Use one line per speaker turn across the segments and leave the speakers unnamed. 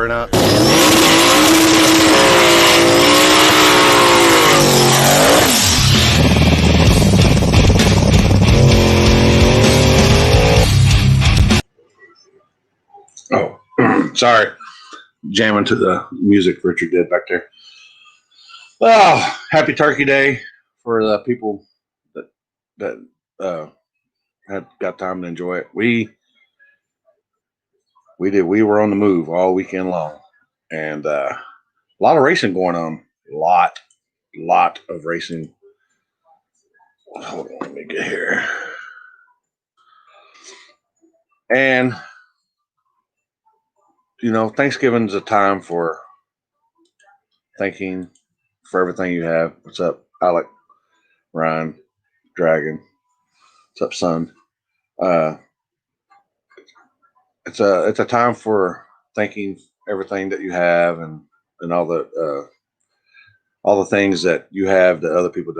burnout. Oh, sorry. Jamming to the music Richard did back there. Oh, happy Turkey Day for the people that had got time to enjoy it. We were on the move all weekend long, and a lot of racing going on. Lot of racing. Hold on, let me get here. And Thanksgiving's a time for thanking for everything you have. What's up, Alec, Ryan, Dragon? What's up, son? It's a time for thanking everything that you have and all the things that you have that other people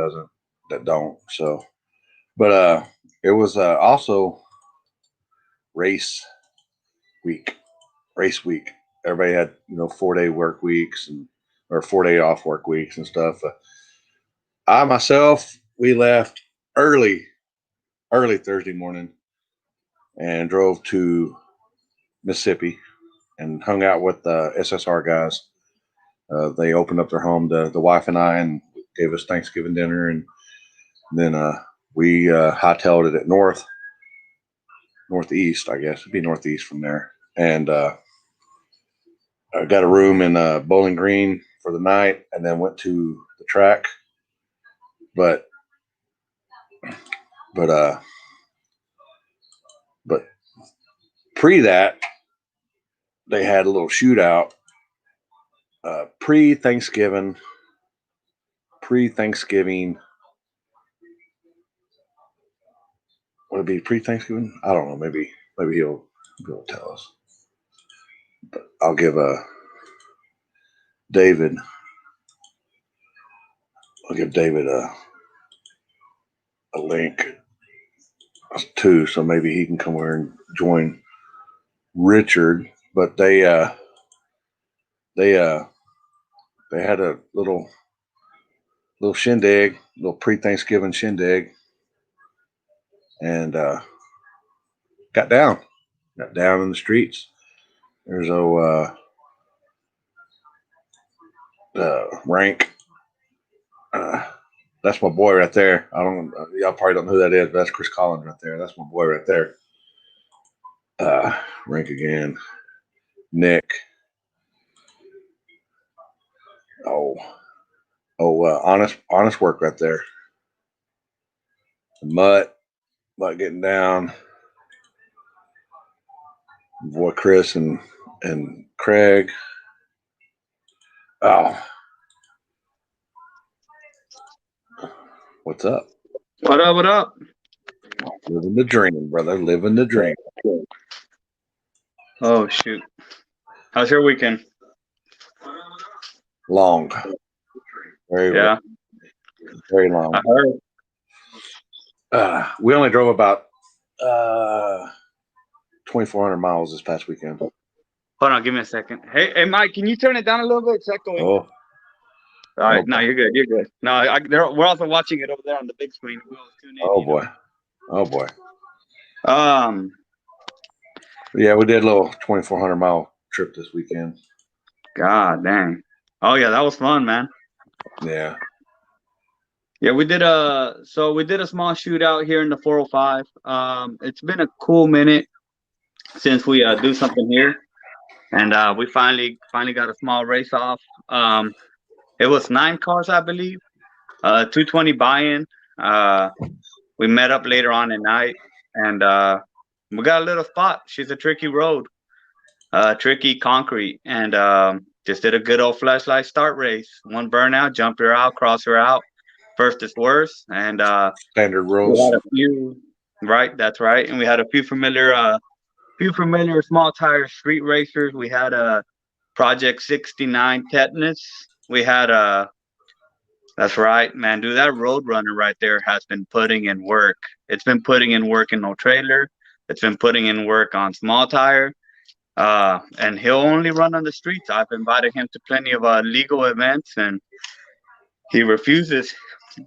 don't. So, but it was also race week. Everybody had 4-day work weeks or 4-day off work weeks and stuff. I myself, we left early Thursday morning and drove to Mississippi and hung out with the SSR guys. They opened up their home to the wife and I and gave us Thanksgiving dinner, and then we hightailed it at northeast, I guess. It'd be northeast from there. And I got a room in Bowling Green for the night and then went to the track. But pre that, they had a little shootout pre-Thanksgiving. Would it be pre-Thanksgiving? I don't know. Maybe he'll tell us. But I'll give David a link too, so maybe he can come here and join Richard. But they had a little shindig, little pre-Thanksgiving shindig, and got down in the streets. There's Rank. That's my boy right there. Y'all probably don't know who that is, but that's Chris Collins right there. That's my boy right there. Rank again. Nick. Honest work right there. Mutt getting down. Boy Chris and Craig. Oh. What's up?
What up?
Living the dream, brother. Living the dream.
Oh, shoot. How's your weekend?
Long. Very long.
I heard.
We only drove about 2,400 miles this past weekend.
Hold on, give me a second. Hey, Mike, can you turn it down a little bit? It's echoing.
Oh.
All right, no, you're good. No, we're also watching it over there on the big screen. We'll tune in.
Oh boy.
Yeah,
we did a little 2,400 mile trip this weekend.
God dang. Oh yeah, that was fun, man.
Yeah.
Yeah, we did a small shootout here in the 405. It's been a cool minute since we do something here, and we finally got a small race off. It was 9 cars, I believe. 220 buy-in. We met up later on at night, and we got a little spot. She's a tricky road, tricky concrete, and just did a good old flashlight start race. One burnout, jumped her out, crossed her out. First is worse, and
standard rules.
We had a few, right? That's right, and we had a few familiar small tire street racers. We had a Project 69 Tetanus. We had that's right, man. Dude, that Roadrunner right there has been putting in work. It's been putting in work in no trailer. It's been putting in work on small tire. And he'll only run on the streets. I've invited him to plenty of legal events, and he refuses.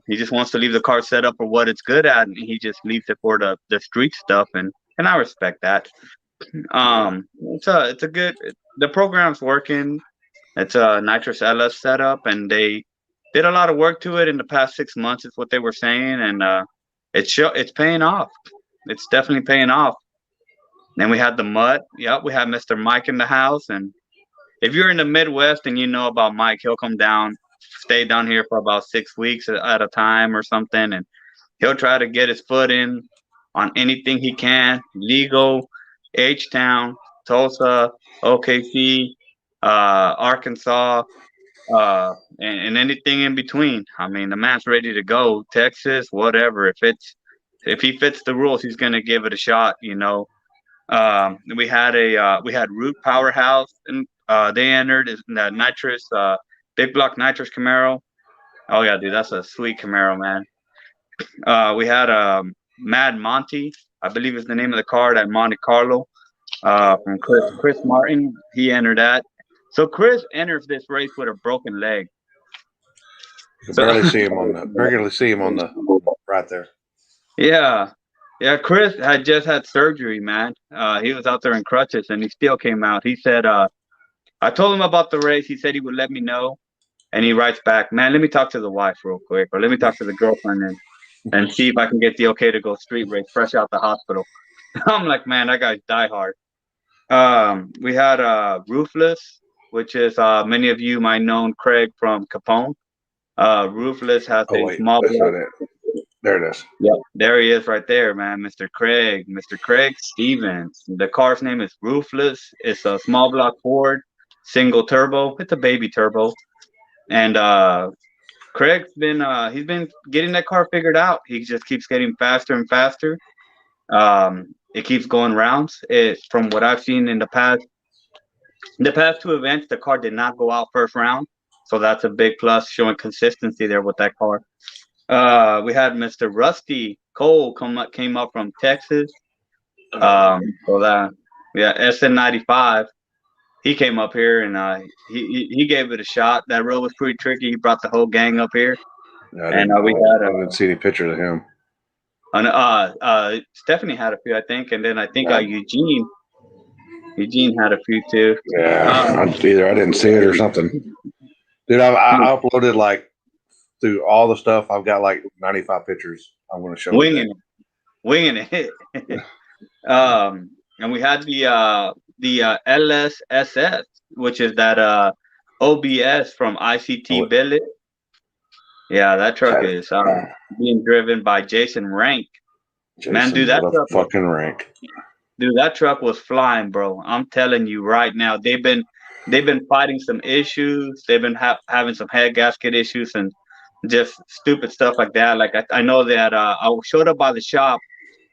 He just wants to leave the car set up for what it's good at, and he just leaves it for the street stuff. And I respect that. It's a good. The program's working. It's a nitrous LS setup, and they did a lot of work to it in the past 6 months. Is what they were saying, and it's paying off. It's definitely paying off. Then we had the Mutt. Yep, we had Mr. Mike in the house, and if you're in the Midwest and you know about Mike, he'll come down, stay down here for about 6 weeks at a time or something, and he'll try to get his foot in on anything he can, legal, H-Town, Tulsa, OKC, Arkansas, and anything in between. I mean, the man's ready to go. Texas, whatever. If he fits the rules, he's gonna give it a shot. We had Root Powerhouse, and they entered in that nitrous, big block nitrous Camaro. Oh yeah, dude, that's a sweet Camaro, man. We had Mad Monty, I believe is the name of the car, at Monte Carlo, from Chris Martin. He entered that. So Chris enters this race with a broken leg.
You barely see him on the right there.
Yeah. Yeah, Chris had just had surgery, man. He was out there in crutches, and he still came out. He said, I told him about the race. He said he would let me know. And he writes back, man, let me talk to the wife real quick, or let me talk to the girlfriend and see if I can get the okay to go street race fresh out the hospital. I'm like, man, that guy's diehard. We had Roofless, which is many of you might know Craig from Capone. Roofless has a small block.
There it is.
Yep, there he is right there, man. Mr. Craig Stevens. The car's name is Roofless. It's a small block Ford, single turbo. It's a baby turbo. And Craig's been he's been getting that car figured out. He just keeps getting faster and faster. It keeps going rounds. From what I've seen in the past two events, the car did not go out first round. So that's a big plus, showing consistency there with that car. We had Mr. Rusty Cole came up from Texas. SN95. He came up here and he gave it a shot. That road was pretty tricky. He brought the whole gang up here.
Yeah, I didn't see any pictures of him.
And Stephanie had a few, I think, and then I think Eugene had a few too.
Yeah, either I didn't see it or something. Dude, I uploaded like through all the stuff. I've got like 95 pictures. I'm going to show
winging it. And we had the LSSS, which is that OBS from ICT Billet. Yeah, that truck is being driven by Jason Rank. Man, dude, that truck
fucking Rank.
Dude, that truck was flying, bro. I'm telling you right now. They've been fighting some issues. They've been having some head gasket issues and just stupid stuff like that. Like I know that I showed up by the shop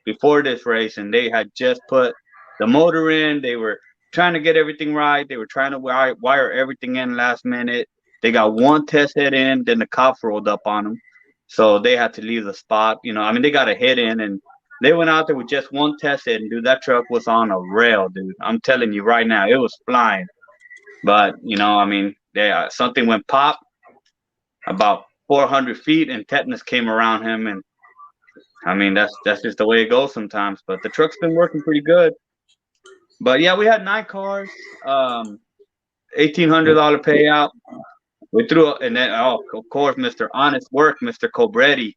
before this race, and they had just put the motor in. They were trying to get everything right. They were trying to wire everything in last minute. They got one test head in, then the cops rolled up on them, so they had to leave the spot. I mean, they got a hit in, and they went out there with just one test head, and dude, that truck was on a rail, dude. I'm telling you right now, it was flying. But I mean, something went pop about 400 feet, and tetanus came around him, and I mean, that's just the way it goes sometimes. But the truck's been working pretty good. But yeah, we had 9 cars, $1,800 payout. We threw, and then of course, Mr. Honest Work, Mr. Cobretti.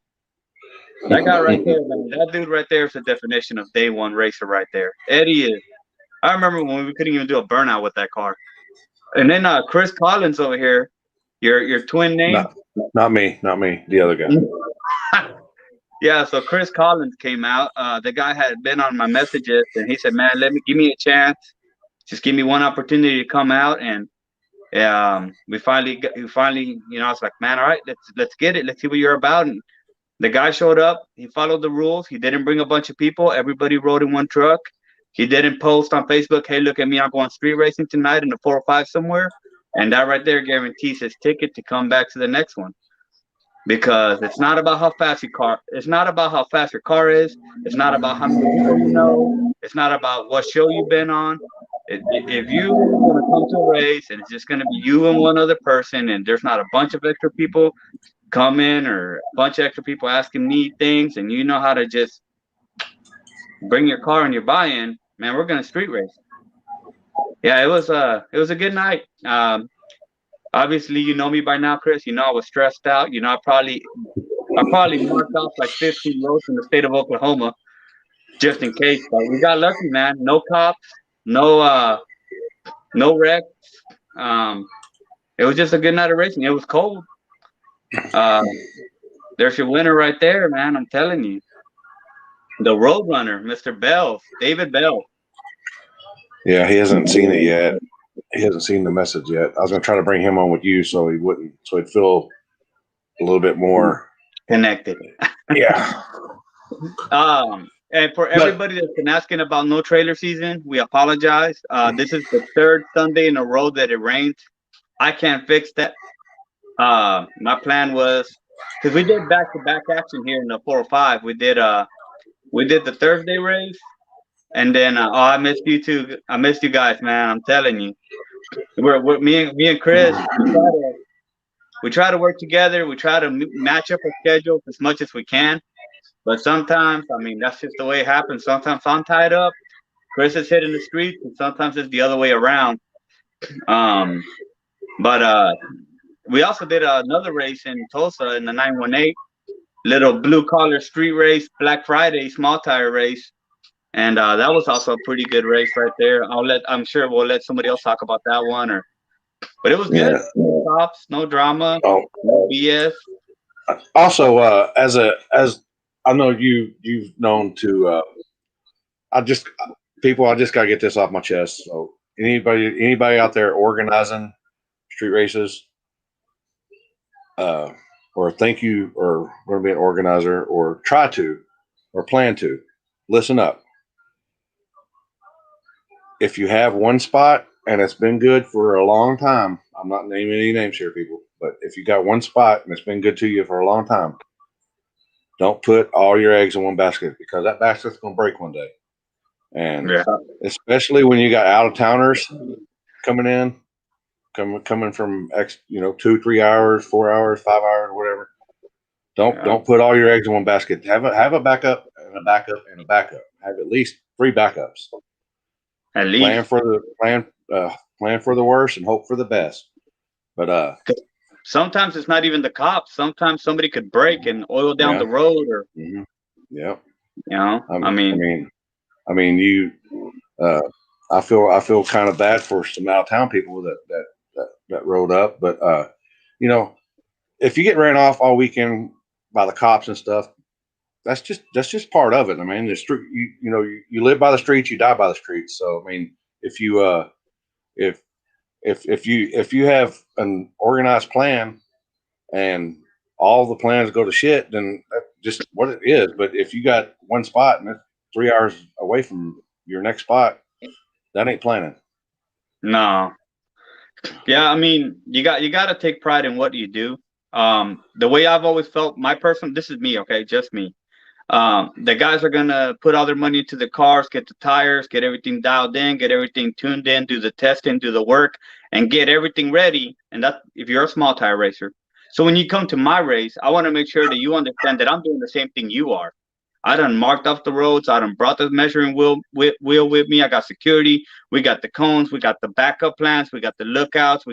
That guy right there, man, that dude right there is the definition of day one racer right there. Eddie is. I remember when we couldn't even do a burnout with that car. And then Chris Collins over here, your twin name.
Not me. The other guy.
Yeah, so Chris Collins came out. The guy had been on my messages, and he said, "Man, give me a chance. Just give me one opportunity to come out." And we finally, I was like, "Man, all right, let's get it. Let's see what you're about." And the guy showed up. He followed the rules. He didn't bring a bunch of people. Everybody rode in one truck. He didn't post on Facebook, "Hey, look at me. I'm going street racing tonight in the 405 somewhere." And that right there guarantees his ticket to come back to the next one. because it's not about how fast your car. It's not about how fast your car is. It's not about how many people you know. It's not about what show you've been on. If you want to come to a race and it's just going to be you and one other person, and there's not a bunch of extra people coming or a bunch of extra people asking me things, and you know how to just bring your car and your buy-in, man, we're gonna street race. Yeah, it was a good night. Obviously, you know me by now, Chris. You know I was stressed out. You know I probably marked off like 15 roads in the state of Oklahoma just in case. But we got lucky, man. No cops, no wrecks. Um, it was just a good night of racing. It was cold. Uh, there's your winner right there, man. I'm telling you, the Roadrunner, Mr. Bell, David Bell.
Yeah, he hasn't seen it yet. He hasn't seen the message yet. I was gonna try to bring him on with you so he'd feel a little bit more
Connected.
Yeah.
And for everybody that's been asking about no trailer season, we apologize. This is the third Sunday in a row that it rained. I can't fix that. My plan was because we did back-to-back action here in the 405. We did the Thursday race, and then I missed you too. I missed you guys, man. I'm telling you, we're me and Chris. We try to work together. We try to match up our schedules as much as we can. But sometimes, I mean, that's just the way it happens. Sometimes I'm tied up, Chris is hitting the streets, and sometimes it's the other way around. But we also did another race in Tulsa in the 918, little blue collar street race, Black Friday small tire race, and that was also a pretty good race right there. I'm sure we'll let somebody else talk about that one, but it was good.
Yeah.
No stops, no drama,
Oh,
no BS.
also, as I know you've known to, I just gotta get this off my chest. So anybody out there organizing street races, or think you or going to be an organizer or try to or plan to, listen up. If you have one spot and it's been good for a long time, I'm not naming any names here, people, but if you got one spot and it's been good to you for a long time, don't put all your eggs in one basket, because that basket's going to break one day. And especially when you got out of towners coming in, coming from 2-3 hours, 4 hours, 5 hours, whatever. Don't put all your eggs in one basket. Have a backup and a backup and a backup. Have at least 3 backups.
At least
plan for the worst and hope for the best. But
sometimes it's not even the cops. Sometimes somebody could break and oil down the road, or
yeah.
You know,
I mean, I feel kind of bad for some out of town people that rode up, but if you get ran off all weekend by the cops and stuff, that's just part of it. I mean, the street, you live by the streets, you die by the streets. So I mean, if you if you have an organized plan and all the plans go to shit, then that's just what it is. But if you got one spot and it's 3 hours away from your next spot, that ain't planning.
No. Yeah, I mean, you got to take pride in what you do. The way I've always felt, this is me, okay, just me. The guys are gonna put all their money into the cars, get the tires, get everything dialed in, get everything tuned in, do the testing, do the work, and get everything ready. And that's if you're a small tire racer. So when you come to my race, I want to make sure that you understand that I'm doing the same thing you are. I done marked off the roads. I done brought the measuring wheel with me. I got security. We got the cones. We got the backup plans. We got the lookouts.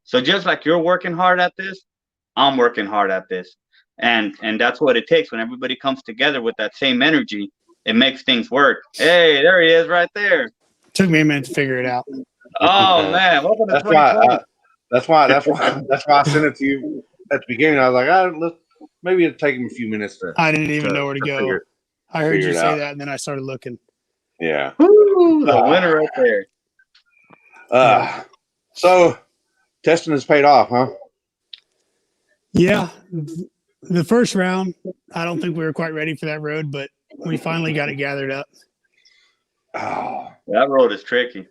So just like you're working hard at this, I'm working hard at this. And that's what it takes. When everybody comes together with that same energy, it makes things work. Hey, there he is right there.
Took me a minute to figure it out.
Oh man, welcome to
2020. That's why I sent it to you at the beginning. I was like, maybe it'd take him a few minutes to.
I didn't even know where to go. I heard you say that, and then I started looking.
Yeah.
Woo, the winner right there.
So testing has paid off, huh?
Yeah. The first round, I don't think we were quite ready for that road, but we finally got it gathered up.
Oh,
that road is tricky.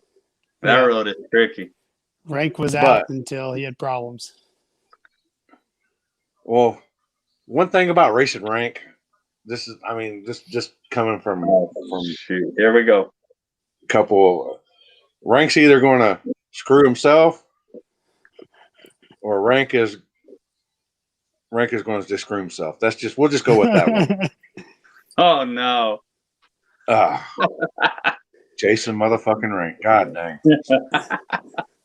Road is tricky.
Rank was out until he had problems.
Well, one thing about racing rank, this is, I mean, just coming from
Shoot, here we go.
a couple ranks, either going to screw himself, or rank is going to just screw himself. We'll just go with that one.
Oh no.
Jason motherfucking Rank. God dang.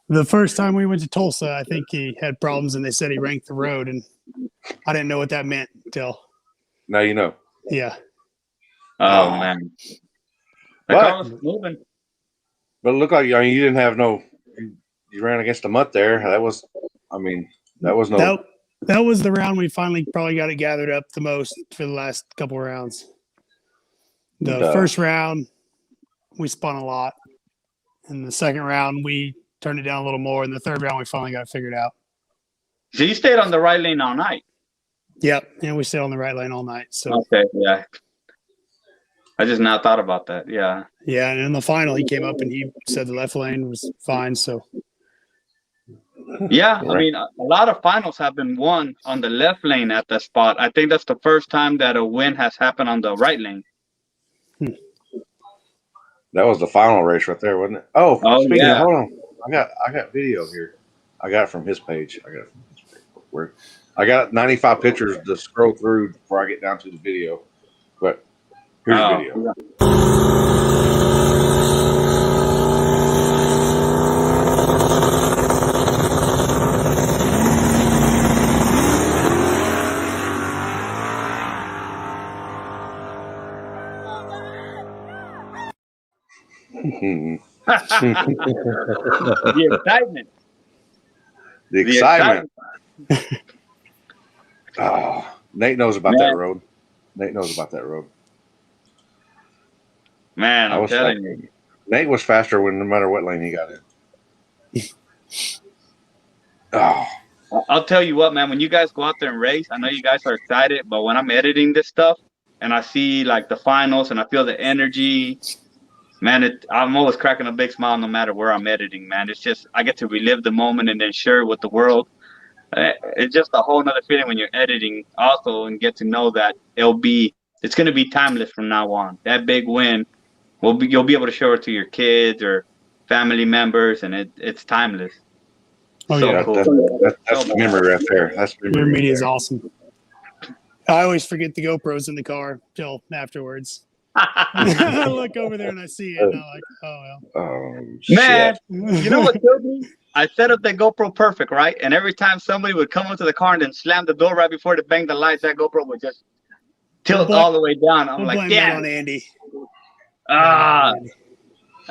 The first time we went to Tulsa, I think he had problems and they said he ranked the road, and I didn't know what that meant until,
Now you know.
yeah.
Oh man. The
But-
car was moving.
But it looked like, I mean, you didn't have no. You ran against the mutt there. That was no.
That was the round we finally probably got it gathered up the most for the last couple rounds. The
Duh.
first round, we spun a lot. And the second round, we turned it down a little more. And the third round, we finally got it figured out.
So you stayed on the right lane all night.
Yep. And we stayed on the right lane all night. So,
Okay, yeah. I just now thought about that. Yeah.
yeah. And in the final, he came up and he said the left lane was fine. So,
Yeah, I
Right.
mean, a lot of finals have been won on the left lane at that spot. I think that's the first time that a win has happened on the right lane.
That was the final race right there, wasn't it? Oh,
Oh,
speaking
yeah.
of, hold on. I got video here. I got it from his page. Where I got 95 pictures to scroll through before I get down to the video. But here's the video.
The excitement.
The excitement. Oh, Nate knows about that road. Nate knows about that road.
Man,
I
I'm
was
telling
like-
you.
Nate was faster when no matter what lane he got in. Oh,
I'll tell you what, man, when you guys go out there and race, I know you guys are excited, but when I'm editing this stuff and I see like the finals and I feel the energy, man, I'm always cracking a big smile no matter where I'm editing, man. It's just, I get to relive the moment and then share it with the world. It's just a whole nother feeling when you're editing also and get to know that it's going to be timeless from now on. That big win, you'll be able to show it to your kids or family members, and it's timeless.
oh,
So
yeah.
cool.
that's the memory right there. That's the memory
Your
right
media is
there.
awesome. I always forget the GoPros in the car till afterwards. I look over there and I see it, and I'm like, oh,
Oh,
Man,
well.
you know what killed me? I set up that GoPro perfect, right? And every time somebody would come into the car and then slam the door right before they bang the lights, that GoPro would just tilt all the way down. I'm
We'll
like,
blame that
yeah,
on Andy.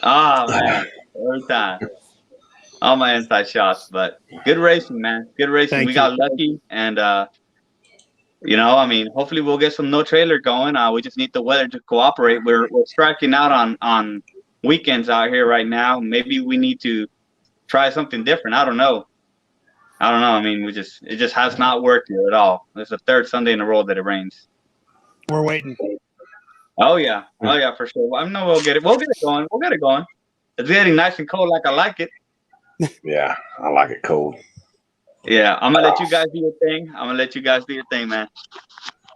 man, every time. All my inside shots, but good racing, man. Good racing.
Thank
We
you.
got lucky, and I mean, hopefully we'll get some no trailer going. We just need the weather to cooperate. We're striking out on weekends out here right now. Maybe we need to try something different. I don't know. I mean, it just has not worked here at all. It's the third Sunday in a row that it rains.
We're waiting.
Oh yeah, for sure. Well, I know we'll get it. We'll get it going. We'll get it going. It's getting nice and cold, like I like it.
Yeah, I like it cold.
Yeah, I'm gonna let you guys do your thing. Man.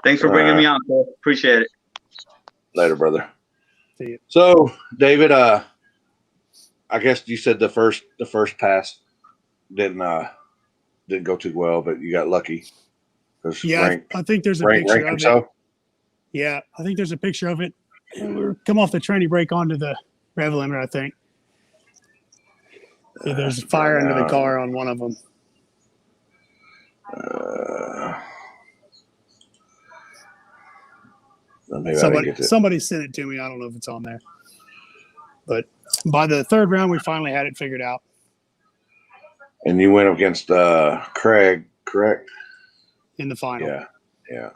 Thanks for bringing me on, Cole. Appreciate it.
Later, brother.
See you.
So, David, I guess you said the first pass didn't go too well, but you got lucky.
Yeah, I think there's a
Rank
picture of it.
himself.
Yeah, I think there's a picture of it. And we're come off the tranny brake onto the rev limiter, I think. Yeah, there's fire under the car on one of them.
Maybe I didn't get to it.
Somebody sent it to me. I don't know if it's on there. But by the third round, we finally had it figured out.
And you went against Craig, correct?
In the final.
Yeah.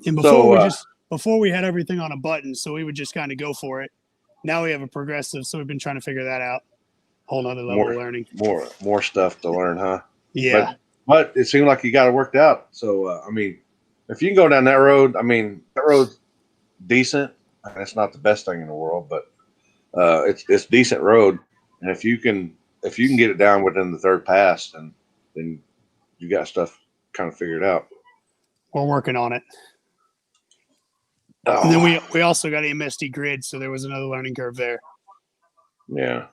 And before we had everything on a button, so we would just kind of go for it. Now we have a progressive, so we've been trying to figure that out. Whole nother level of learning.
More stuff to learn, huh?
Yeah.
But it seemed like you got it worked out. So I mean, if you can go down that road, I mean, that road's decent. It's not the best thing in the world, but it's decent road. And if you can get it down within the third pass, then you got stuff kind of figure it out.
We're working on it.
Oh,
And then we also got MSD Grid, so there was another learning curve there.
yeah.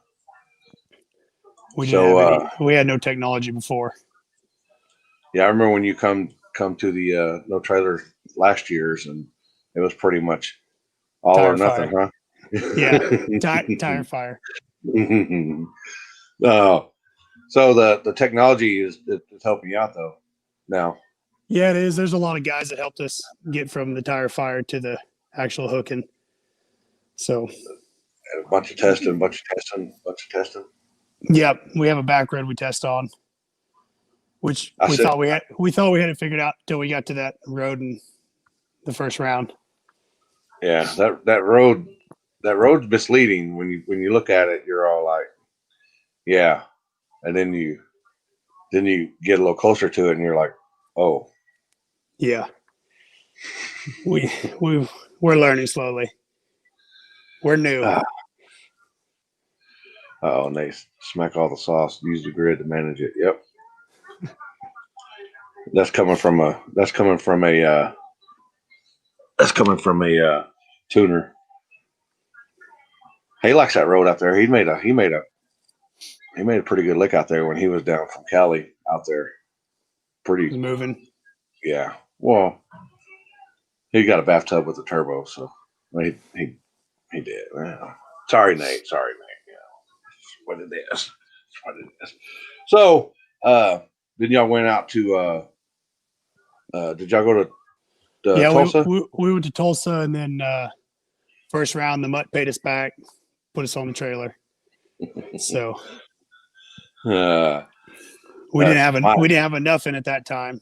We
So,
didn't have any, we had no technology before.
Yeah, I remember when you come to the no trailer last year's, and it was pretty much all
Tire
or nothing,
fire.
huh?
Yeah, tire fire.
Oh, so the technology is helping you out though now.
Yeah, it is. There's a lot of guys that helped us get from the tire fire to the actual hooking. So,
A bunch of testing.
yep, we have a back road we test on, which we thought we had it figured out until we got to that road in the first round.
Yeah, that road's misleading when you look at it. You're all like, yeah, and then you get a little closer to it, and you're like, oh,
Yeah, we're learning slowly. We're new.
Oh, and they smack all the sauce. Use the grid to manage it. Yep. That's coming from a tuner. He likes that road out there. He made a pretty good lick out there when he was down from Cali out there.
It's
Pretty,
moving.
yeah. Well, he got a bathtub with a turbo, so he did. Well, sorry, Nate. Yeah, that's what it is. That's what it is. So, then y'all went out to did y'all go to Tulsa?
We went to Tulsa, and then first round the mutt paid us back, put us on the trailer. So we didn't have enough in at that time.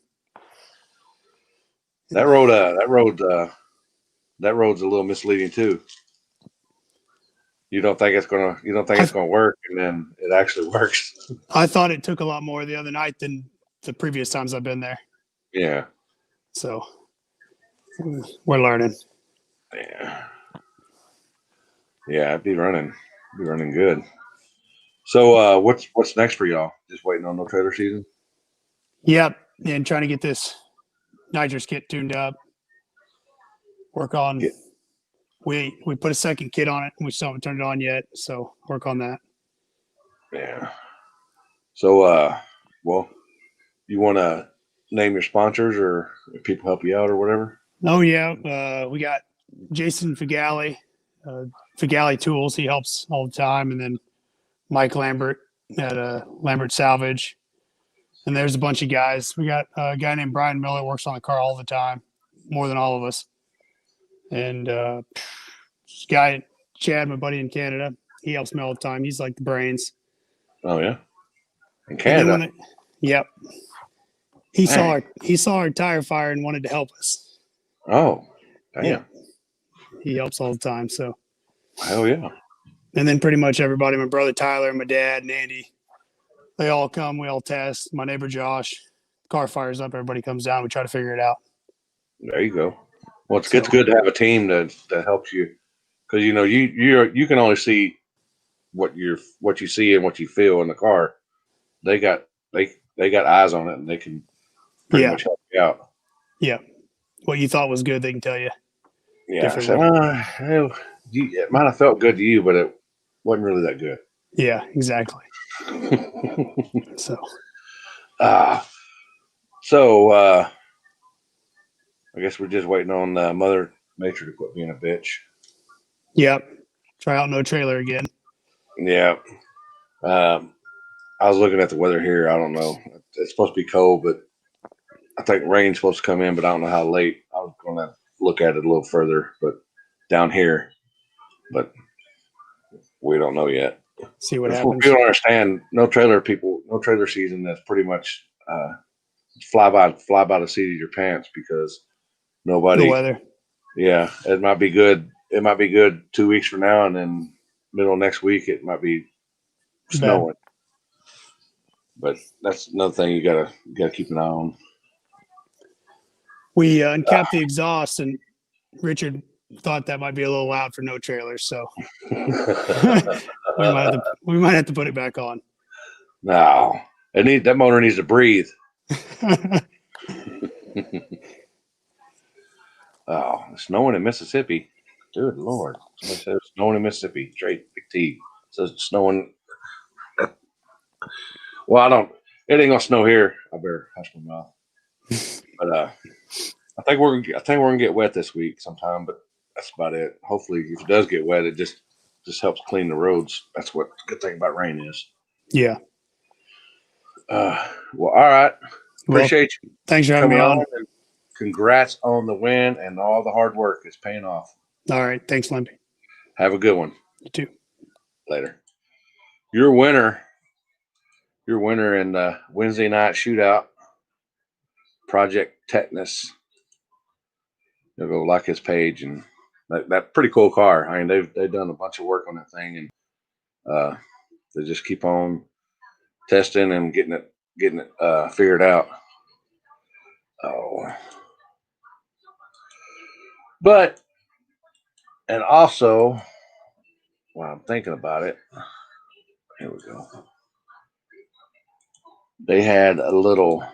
That road's a little misleading too. You don't think it's gonna work, and then it actually works.
I thought it took a lot more the other night than the previous times I've been there.
Yeah.
So we're learning.
Yeah. Yeah, it'd be running good. So what's next for y'all? Just waiting on no trailer season?
Yep. And trying to get this nitrous kit tuned up. Work on we put a second kit on it and we still haven't turned it on yet. So work on that.
Yeah. So well, you wanna name your sponsors or if people help you out or whatever?
Oh yeah. We got Jason Figali, Figali Tools. He helps all the time. And then Mike Lambert at Lambert Salvage. And there's a bunch of guys. We got a guy named Brian Miller works on the car all the time, more than all of us. And this guy, Chad, my buddy in Canada, he helps me all the time. He's like the brains.
Oh yeah. In Canada.
Yep. He saw our tire fire and wanted to help us.
Oh, damn.
Yeah. He helps all the time. So
hell yeah.
And then pretty much everybody, my brother Tyler, my dad, and Andy, they all come. We all test. My neighbor Josh, car fires up. Everybody comes down. We try to figure it out.
There you go. Well, it's good to have a team that helps you, because you can only see what you see and what you feel in the car. They got eyes on it, and they can pretty much help you out.
Yeah, what you thought was good, they can tell you.
Yeah, it might have felt good to you, but it wasn't really that good.
Yeah, exactly.
So I guess we're just waiting on Mother Nature to quit being a bitch.
Yep. Try out no trailer again.
Yeah. I was looking at the weather here. I don't know. It's supposed to be cold, but I think rain's supposed to come in, but I don't know how late. I was going to look at it a little further, but down here, but we don't know yet.
See what happens.
People don't understand. No trailer season. That's pretty much fly by the seat of your pants, because nobody.
The weather.
Yeah, it might be good. It might be good 2 weeks from now, and then middle of next week it might be snowing. But that's another thing you gotta keep an eye on.
We uncapped the exhaust, and Richard thought that might be a little loud for no trailers, so we might have to put it back on.
No, that motor needs to breathe. Oh, it's snowing in Mississippi. Good Lord. Somebody said it's snowing in Mississippi. Straight big T. Says it's snowing. Well, it ain't gonna snow here. I better hush my mouth. But I think we're gonna get wet this week sometime, but that's about it. Hopefully if it does get wet, it just helps clean the roads. That's what the good thing about rain is.
Yeah.
Well, all right.
Well,
Appreciate you
thanks for having me
coming
on.
and congrats on the win and all the hard work is paying off.
All right. Thanks, Limpy.
Have a good one.
You too.
Later. Your winner in Wednesday night shootout, Project Tetanus. You'll go like his page, and that pretty cool car. I mean, they've done a bunch of work on that thing, and they just keep on testing and getting it figured out. Oh, but and also, while I'm thinking about it, here we go. They had another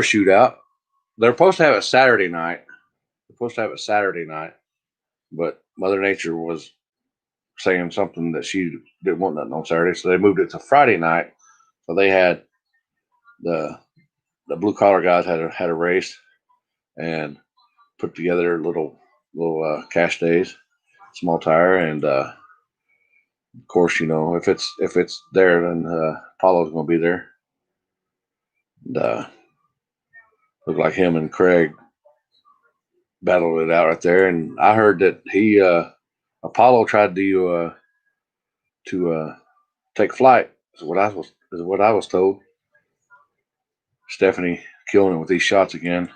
shootout. They're supposed to have it Saturday night. But Mother Nature was saying something that she didn't want nothing on Saturday, so they moved it to Friday night. So they had the blue collar guys had a race and put together little cash days, small tire, and of course, if it's there, then Apollo's going to be there. And looked like him and Craig battled it out right there. And I heard that Apollo tried to take flight. Is what I was told. Stephanie killing it with these shots again.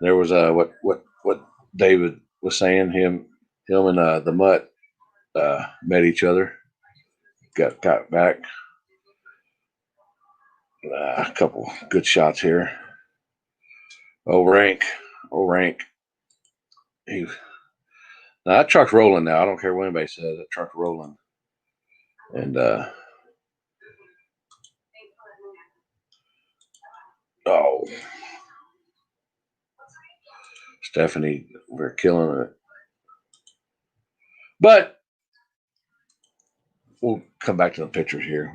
There was what David was saying. Him and the Mutt met each other. Got back. A couple good shots here. Rank. Now that truck's rolling now. I don't care what anybody says. That truck's rolling. And Stephanie, we're killing it. But we'll come back to the pictures here.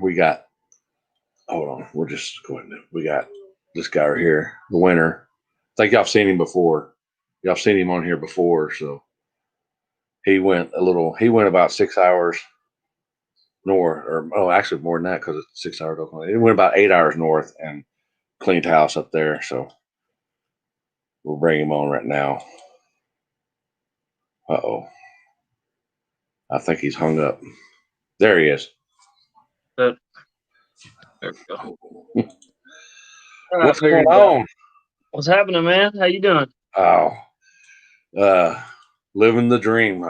Hold on. We're just going to. We got this guy right here, the winner. I think y'all have seen him before. Y'all have seen him on here before. So he went about 6 hours north, actually more than that because it's 6 hours. He went about 8 hours north and cleaned house up there. So we'll bring him on right now. I think he's hung up. There he is.
There we go.
What's going on?
What's happening, man? How you doing?
Oh, living the dream.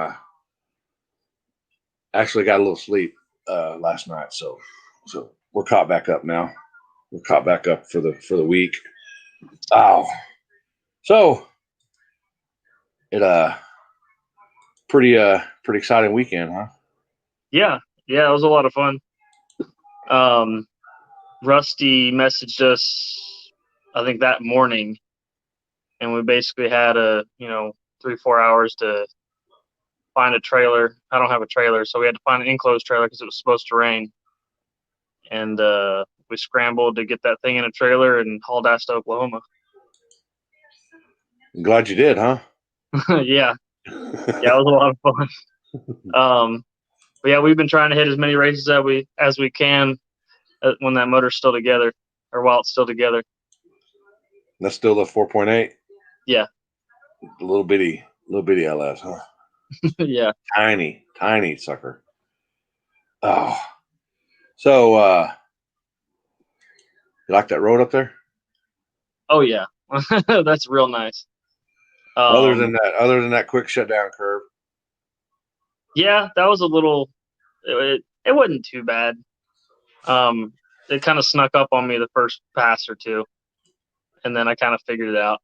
Actually got a little sleep last night, so we're caught back up now. We're caught back up for the week. Oh, so it pretty exciting weekend, huh?
Yeah, it was a lot of fun. Rusty messaged us, I think that morning, and we basically had 3-4 hours to find a trailer. I don't have a trailer, so we had to find an enclosed trailer because it was supposed to rain. And we scrambled to get that thing in a trailer and hauled ass to Oklahoma.
I'm glad you did, huh?
Yeah, it was a lot of fun. But yeah, we've been trying to hit as many races as we can when that motor's still together, or while it's still together.
That's still the 4.8.
Yeah,
the little bitty LS, huh?
Yeah,
tiny sucker. Oh, so you like that road up there?
Oh yeah, that's real nice.
Other than that quick shutdown curve.
Yeah, that was a little. It wasn't too bad. It kind of snuck up on me the first pass or two, and then I kind of figured it out.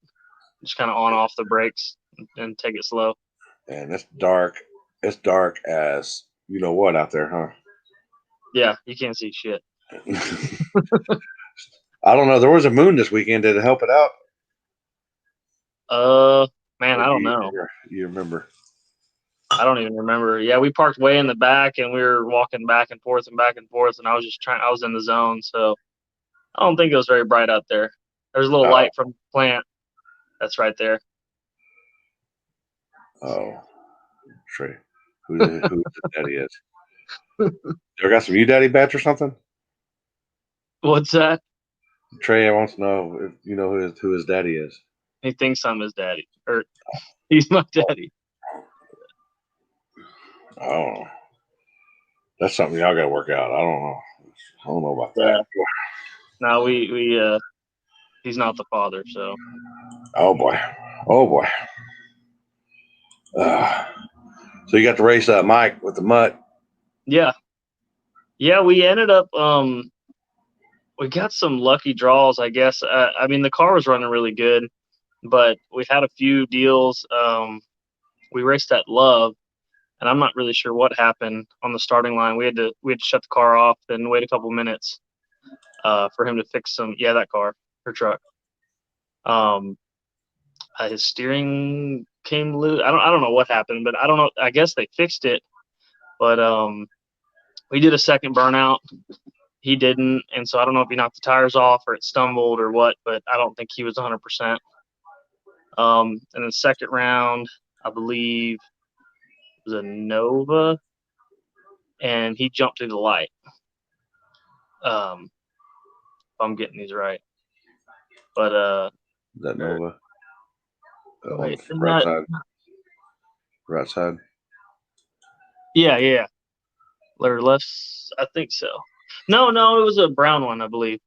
Just kind of on off the brakes and take it slow.
And it's dark. It's dark as you know what out there, huh?
Yeah, you can't see shit.
I don't know. There was a moon this weekend. Did it help it out?
Man, I don't know.
You remember?
I don't even remember. Yeah, we parked way in the back and we were walking back and forth, and I was just I was in the zone, so I don't think it was very bright out there. There's a little
Oh.
light from the plant that's right there.
Oh, Trey, who his daddy is? You got some U Daddy bats or something?
What's that?
Trey, I want to know if you know who his daddy is.
He thinks I'm his daddy, or he's my daddy.
Oh, that's something y'all got to work out. I don't know. I don't know about
Yeah.
that.
No, he's not the father, so.
Oh boy. Oh boy. So you got to race Mike with the mutt.
Yeah. Yeah, we ended up we got some lucky draws, I guess. I mean, the car was running really good, but we had a few deals. We raced at Love, and I'm not really sure what happened on the starting line. We had to shut the car off and wait a couple minutes for him to fix that car, her truck. His steering came loose. I don't know what happened, but I don't know. I guess they fixed it, but we did a second burnout. He didn't, and so I don't know if he knocked the tires off or it stumbled or what, but I don't think he was 100%. And the second round, I believe, was a Nova, and he jumped through the light. If I'm getting these right, but
Is that Nova?
wait,
Right side. Right side.
Yeah. Or left, I think so. No, it was a brown one, I believe.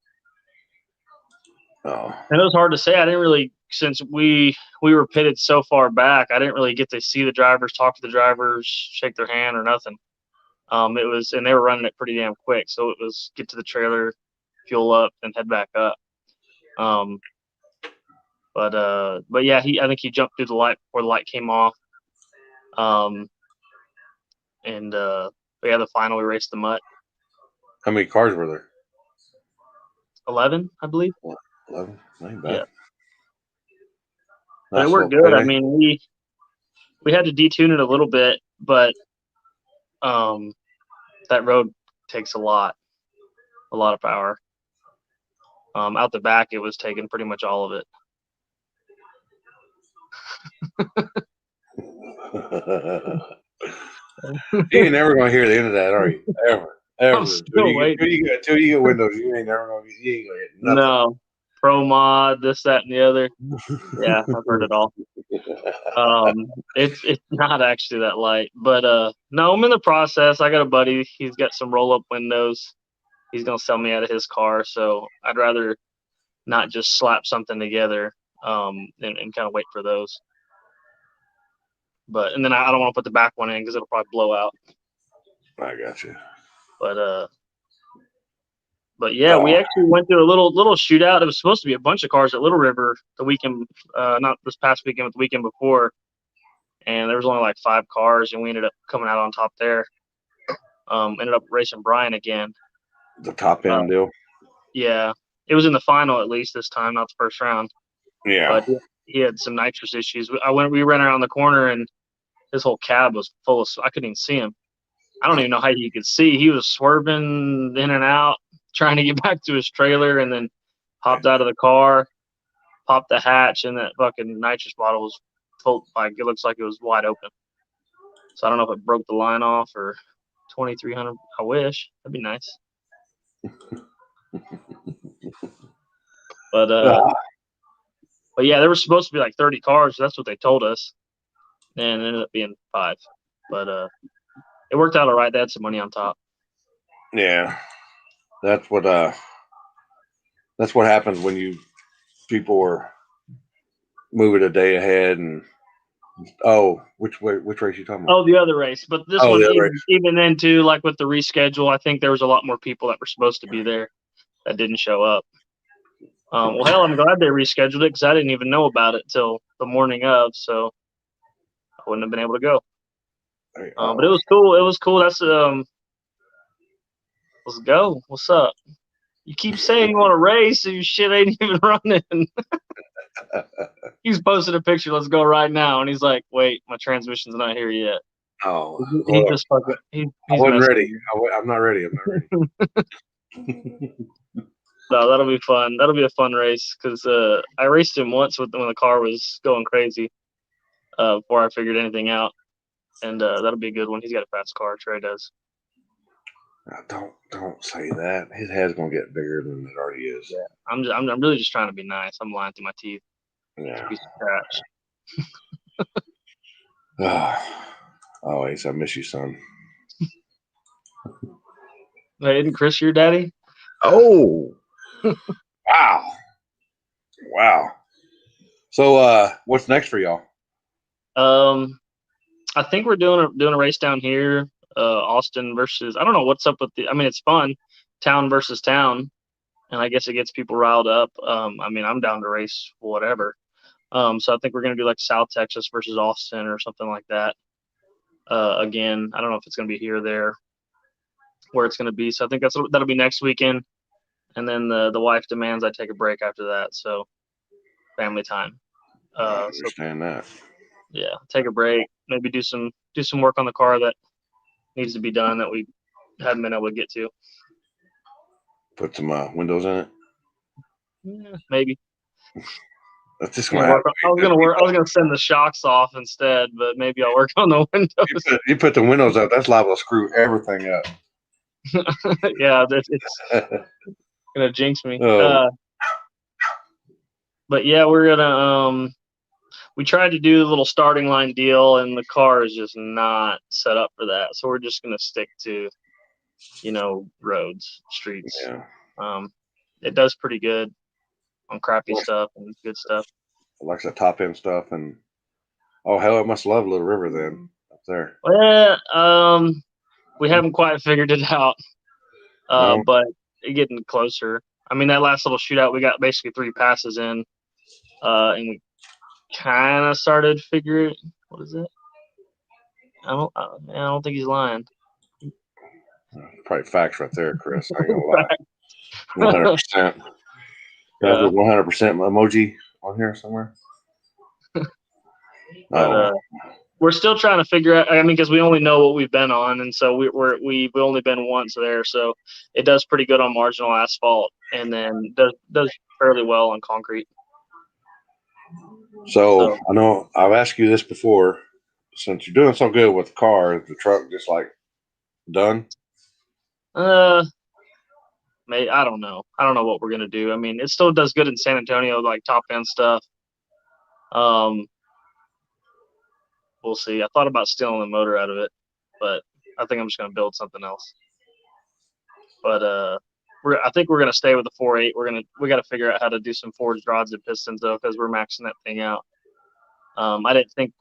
Oh.
And it was hard to say. I didn't really, since we were pitted so far back, I didn't really get to see the drivers, talk to the drivers, shake their hand or nothing. And they were running it pretty damn quick. So it was get to the trailer, fuel up, and head back up. But yeah, I think he jumped through the light before the light came off. But yeah, the final, we raced the mutt.
How many cars were there?
11, I believe.
11. Ain't bad.
Yeah.
Nice
But it worked good.
payday.
I mean, we had to detune it a little bit, but that road takes a lot of power. Out the back, it was taking pretty much all of it.
You ain't never gonna hear the end of that, are you? Ever.
I'm still waiting.
Till you get Windows, you ain't gonna get nothing.
No. Pro mod, this, that, and the other. Yeah, I've heard it all. It's not actually that light, but no, I'm in the process. I got a buddy. He's got some roll up windows. He's gonna sell me out of his car, so I'd rather not just slap something together and kind of wait for those. And then I don't want to put the back one in because it'll probably blow out.
I got you.
But yeah, we actually went through a little shootout. It was supposed to be a bunch of cars at Little River the weekend, not this past weekend, but the weekend before. And there was only like 5 cars, and we ended up coming out on top there. Ended up racing Brian again.
The top end deal.
Yeah, it was in the final at least this time, not the first round.
Yeah.
But he had some nitrous issues. We ran around the corner, and his whole cab was full of. I couldn't even see him. I don't even know how you could see. He was swerving in and out, trying to get back to his trailer, and then hopped out of the car, popped the hatch, and that fucking nitrous bottle was full. Like, it looks like it was wide open. So I don't know if it broke the line off or 2,300. I wish. That'd be nice. But yeah, there was supposed to be like 30 cars. That's what they told us, and it ended up being 5. But it worked out all right. They had some money on top.
Yeah, that's what happens when people are moving a day ahead. And which race you talking about?
Oh, the other race. But this one, even then too, like with the reschedule, I think there was a lot more people that were supposed to be there that didn't show up. Well, hell, I'm glad they rescheduled it because I didn't even know about it till the morning of, so I wouldn't have been able to go. But it was cool. That's Let's go. What's up? You keep saying you want to race, and your shit ain't even running. He's posted a picture. Let's go right now, and he's like, "Wait, my transmission's not here yet."
Oh,
He's
well,
just fucking. He's
I wasn't
messing
ready.
with me.
I'm not ready. I'm not ready.
No, that'll be fun. That'll be a fun race because I raced him once when the car was going crazy before I figured anything out, and that'll be a good one. He's got a fast car. Trey does.
Don't say that. His head's gonna get bigger than it already is.
Yeah. I'm really just trying to be nice. I'm lying through my teeth.
Yeah.
Piece of trash.
Oh, Ace, I miss you, son.
Hey, isn't Chris your daddy?
Oh, wow. So, what's next for y'all?
I think we're doing a race down here. Austin versus, I don't know what's up with I mean, it's fun, town versus town, and I guess it gets people riled up. I mean, I'm down to race whatever. So I think we're gonna do like South Texas versus Austin or something like that. Again, I don't know if it's gonna be here or there, where it's gonna be. So I think that'll be next weekend, and then the wife demands I take a break after that. So family time.
I
So
understand that.
yeah, take a break, maybe do some work on the car that needs to be done that we haven't been able to get to.
Put some windows in it.
Yeah, maybe.
That's just
I
gonna happen.
was gonna send the shocks off instead, but maybe I'll work on the windows.
You put the windows up. That's liable to screw everything up.
Yeah, it's gonna jinx me.
Oh.
But yeah, we're gonna we tried to do a little starting line deal, and the car is just not set up for that. So we're just gonna stick to, roads, streets.
Yeah.
It does pretty good on crappy stuff and good stuff.
It likes the top end stuff, and oh hell, it must love Little River then up there.
Well, we haven't quite figured it out,
No.
but it's getting closer. I mean, that last little shootout, we got basically 3 passes in, and we kind of started to figure it. What is it? I don't think he's lying.
Probably facts right there, Chris. I ain't gonna lie. 100%. There's a 100% emoji on here somewhere.
But, we're still trying to figure out. I mean, because we only know what we've been on, and so we've only been once there. So it does pretty good on marginal asphalt, and then does fairly well on concrete.
So I know I've asked you this before. Since you're doing so good with the car, is the truck just like done?
Maybe, I don't know. I don't know what we're gonna do. I mean, it still does good in San Antonio, like top end stuff. We'll see. I thought about stealing the motor out of it, but I think I'm just gonna build something else. But I think we're gonna stay with the 4.8. We got to figure out how to do some forged rods and pistons though, because we're maxing that thing out. I didn't think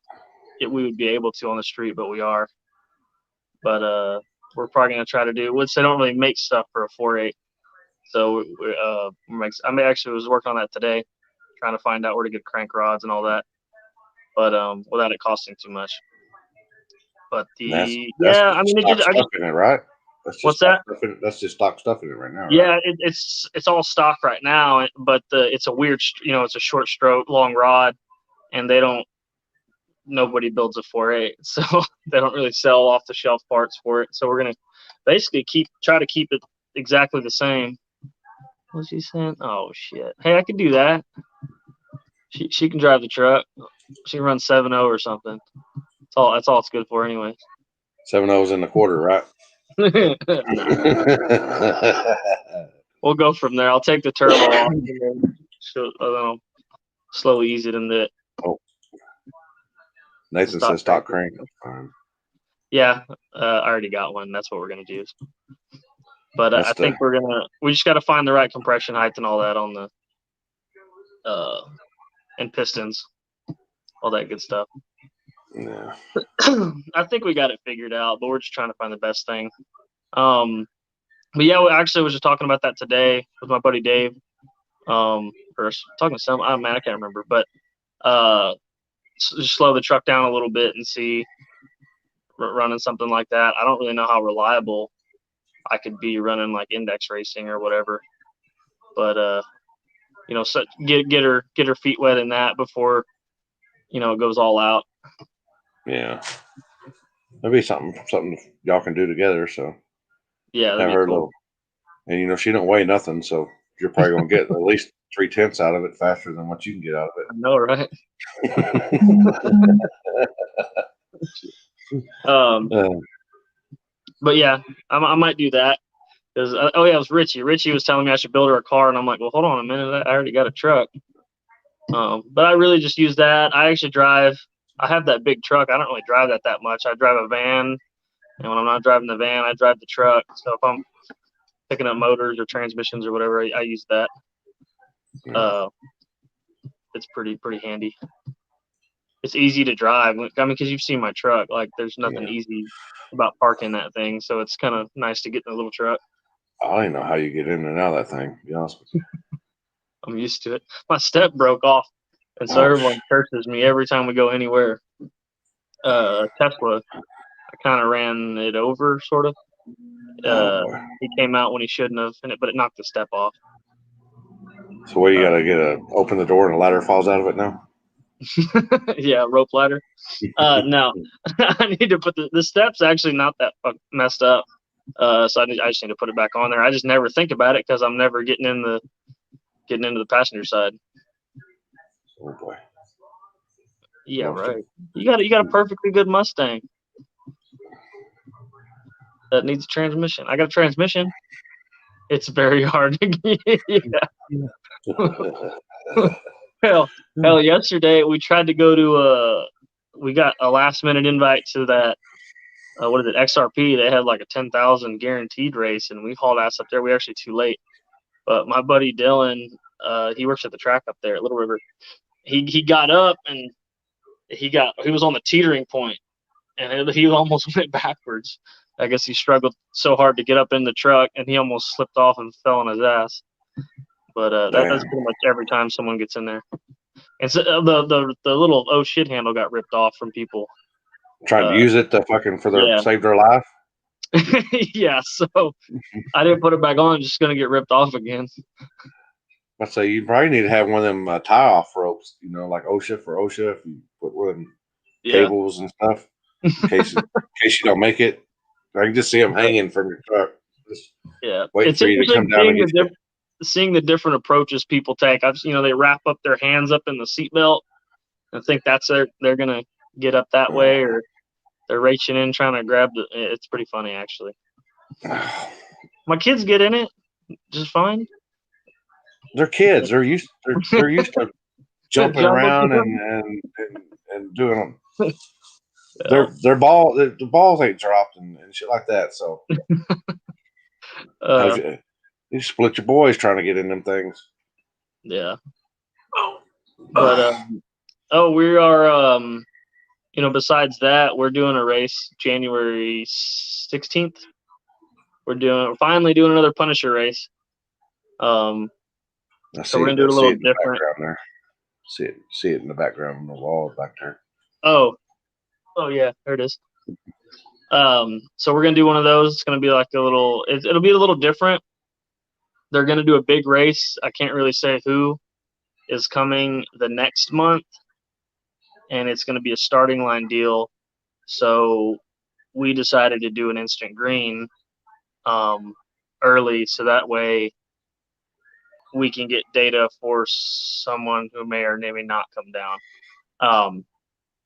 we would be able to on the street, but we are. But we're probably gonna try to do, which they don't really make stuff for a 4.8. So I actually was working on that today, trying to find out where to get crank rods and all that, but without it costing too much. But
That's
I mean,
stuff in it, right?
What's that?
That's just stock stuff in it right now. Right?
Yeah, it's all stock right now, but it's a weird, it's a short stroke, long rod, and nobody builds a 4.8, so they don't really sell off the shelf parts for it. So we're gonna basically try to keep it exactly the same. What's she saying? Oh shit! Hey, I can do that. She can drive the truck. She can run 7.0 or something. That's all it's good for, anyway.
7.0s in the quarter, right?
We'll go from there. I'll take the turbo off and then I'll slowly ease it into it.
Oh. Nathan says stock crank.
Yeah, I already got one. That's what we're gonna do. But I think we just got to find the right compression height and all that on the and pistons, all that good stuff.
Yeah.
I think we got it figured out, but we're just trying to find the best thing. But yeah, we actually was just talking about that today with my buddy Dave. Or talking to I can't remember, but just slow the truck down a little bit and see running something like that. I don't really know how reliable I could be running like index racing or whatever. But you know, so get her feet wet in that before, you know, it goes all out.
Yeah. Maybe something y'all can do together. So
Yeah, that'd
have
be
her
cool.
little, and you know she don't weigh nothing, so you're probably gonna get at least 3/10 out of it faster than what you can get out
I know, right?
of it. Uh,
But yeah, I might do that because oh yeah, it was Richie. Richie was telling me I should build her a car, and I'm like, well, hold on a minute, I already got a truck. But I really just use that. I actually drive. I have that big truck. I don't really drive that much. I drive a van, and when I'm not driving the van, I drive the truck. So if I'm picking up motors or transmissions or whatever, I use that. It's pretty handy. It's easy to drive. I mean, because you've seen my truck. Like, there's nothing easy about parking that thing. So it's kind of nice to get in a little truck.
I don't even know how you get in and out of that thing, to be honest with you.
I'm used to it. My step broke off, and so everyone curses me every time we go anywhere. Tesla, I kind of ran it over, sort of. He came out when he shouldn't have, but it knocked the step off.
So what, you gotta open the door and a ladder falls out of it now?
Yeah, rope ladder. No, I need to put the steps actually not that messed up. So I just need to put it back on there. I just never think about it because I'm never getting into the passenger side.
Oh boy.
Yeah, right. You got a perfectly good Mustang that needs a transmission. I got a transmission. It's very hard to get. Hell, yesterday we tried to go to we got a last minute invite to that what is it, XRP. They had like a 10,000 guaranteed race, and we hauled ass up there. We were actually too late, but my buddy Dylan, he works at the track up there at Little River. He got up and he was on the teetering point, and he almost went backwards. I guess he struggled so hard to get up in the truck, and he almost slipped off and fell on his ass. That's pretty much every time someone gets in there. And so the little oh shit handle got ripped off from people
trying to use it to save their life.
Yeah, so I didn't put it back on. Just gonna get ripped off again.
I say you probably need to have one of them tie-off ropes, you know, like OSHA for OSHA. If you put one of them cables and stuff, in case you don't make it. I can just see them hanging from your truck. Just waiting for you to come down and get you.
Seeing the different approaches people take. They wrap up their hands up in the seatbelt and think that's they're gonna get up that way, or they're reaching in trying to grab it's pretty funny actually. My kids get in it just fine.
They're kids. They're used to jumping around and doing them. Their balls ain't dropped and shit like that. So you split your boys trying to get in them things.
Yeah. But we are besides that, we're doing a race January 16th. We're finally doing another Punisher race. So we're gonna do it a little different.
There. See it in the background on the wall back there.
Oh yeah, there it is. So we're gonna do one of those. It's gonna be like it'll be a little different. They're gonna do a big race. I can't really say who is coming the next month, and it's gonna be a starting line deal. So we decided to do an instant green early, so that way we can get data for someone who may or may not come down.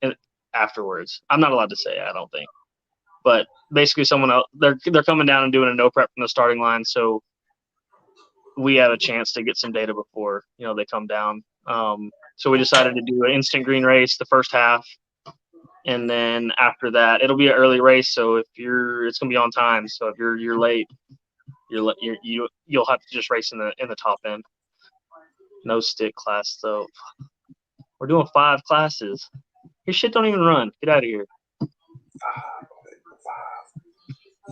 And afterwards, I'm not allowed to say, I don't think, but basically someone else, they're coming down and doing a no prep from the starting line, so we have a chance to get some data before they come down. So we decided to do an instant green race the first half, and then after that it'll be an early race. So it's gonna be on time. So if you're late, you'll have to just race in the top end. No stick class though. We're doing 5 classes. Your shit don't even run. Get out of here.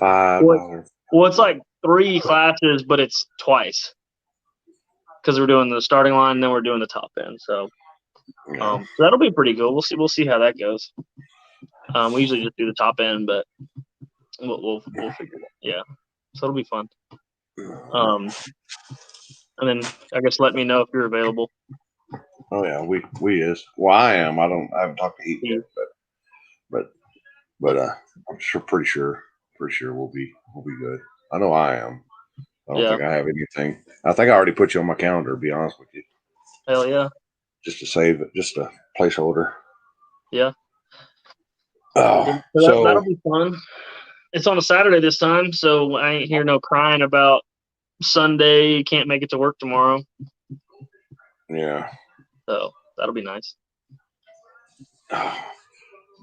$5.
Well, it's like 3 classes, but it's twice because we're doing the starting line and then we're doing the top end. So, so that'll be pretty good. We'll see how that goes. We usually just do the top end, but we'll figure it out. Yeah. So it'll be fun. And then I guess let me know if you're available.
Oh yeah, we is. Well, I am. I haven't talked to Heaton yet, but I'm pretty sure we'll be good. I know I am. I don't
Yeah.
think I have anything. I think I already put you on my calendar, to be honest with you.
Hell yeah.
Just to save it, just a placeholder.
Yeah.
Oh,
So that'll be fun. It's on a Saturday this time, so I ain't hear no crying about Sunday, can't make it to work tomorrow.
yeah.
So that'll be nice.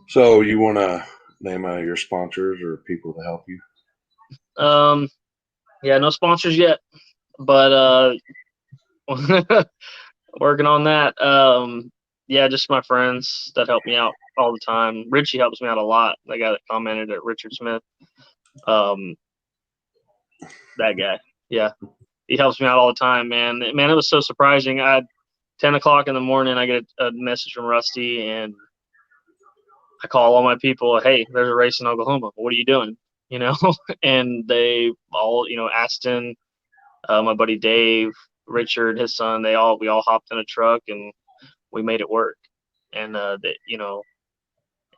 So you want to name your sponsors or people to help you?
Yeah, no sponsors yet, but working on that. Yeah, just my friends that help me out all the time. Richie helps me out a lot. The guy that commented at Richard Smith. That guy. Yeah. He helps me out all the time, man. Man, it was so surprising. 10 o'clock in the morning, I get a message from Rusty, and I call all my people. Hey, there's a race in Oklahoma. What are you doing? You know, and they all, Aston, my buddy Dave, Richard, his son, we all hopped in a truck and we made it work. And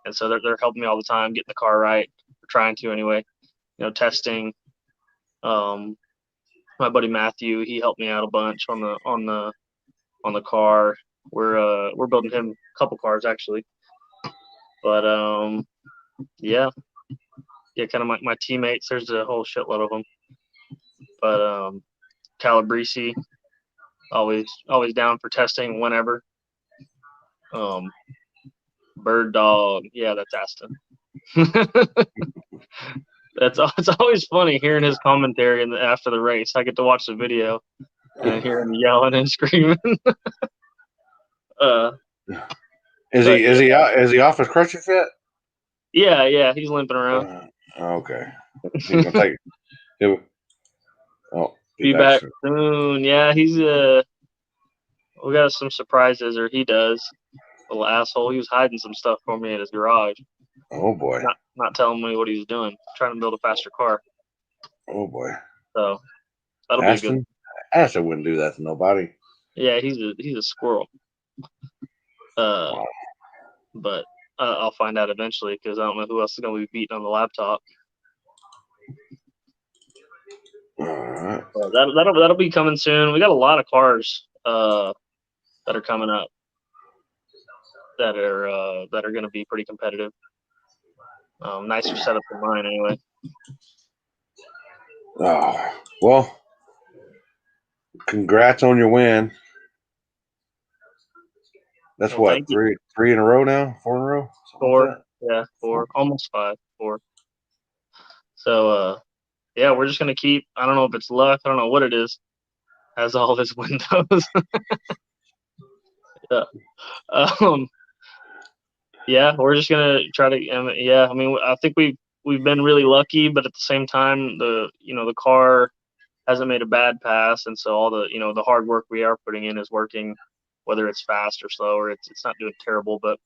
and so they're helping me all the time, getting the car right, trying to anyway. Testing. My buddy Matthew, he helped me out a bunch on the car. We're building him a couple cars actually, but yeah, kind of my teammates. There's a whole shitload of them, but Calabrese, always down for testing whenever. Bird Dog, yeah, that's Aston. It's always funny hearing his commentary after the race. I get to watch the video and hear him yelling and screaming.
Is he off his crutches yet?
Yeah, he's limping around.
Okay. He's gonna take it. Oh,
Be back soon. Yeah, he's we got some surprises, or he does. Little asshole. He was hiding some stuff for me in his garage.
Oh boy.
Not telling me what he was doing. Trying to build a faster car.
Oh boy.
So that'll be good.
Aston wouldn't do that to nobody.
Yeah, he's a squirrel.
Wow.
But I'll find out eventually because I don't know who else is gonna be beating on the laptop.
All right.
That'll be coming soon. We got a lot of cars that are coming up that are going to be pretty competitive. Nicer setup than mine, anyway.
Oh, well, congrats on your win. That's what, three in a row now? 4 in a row?
Four. Yeah, 4. Almost 5. 4. So, yeah, we're just going to keep, I don't know if it's luck. I don't know what it is. Has all his windows. Yeah. Yeah, we're just going to try to, yeah, I mean, I think we've been really lucky, but at the same time, the car hasn't made a bad pass. And so all the, the hard work we are putting in is working, whether it's fast or slow, or it's not doing terrible, but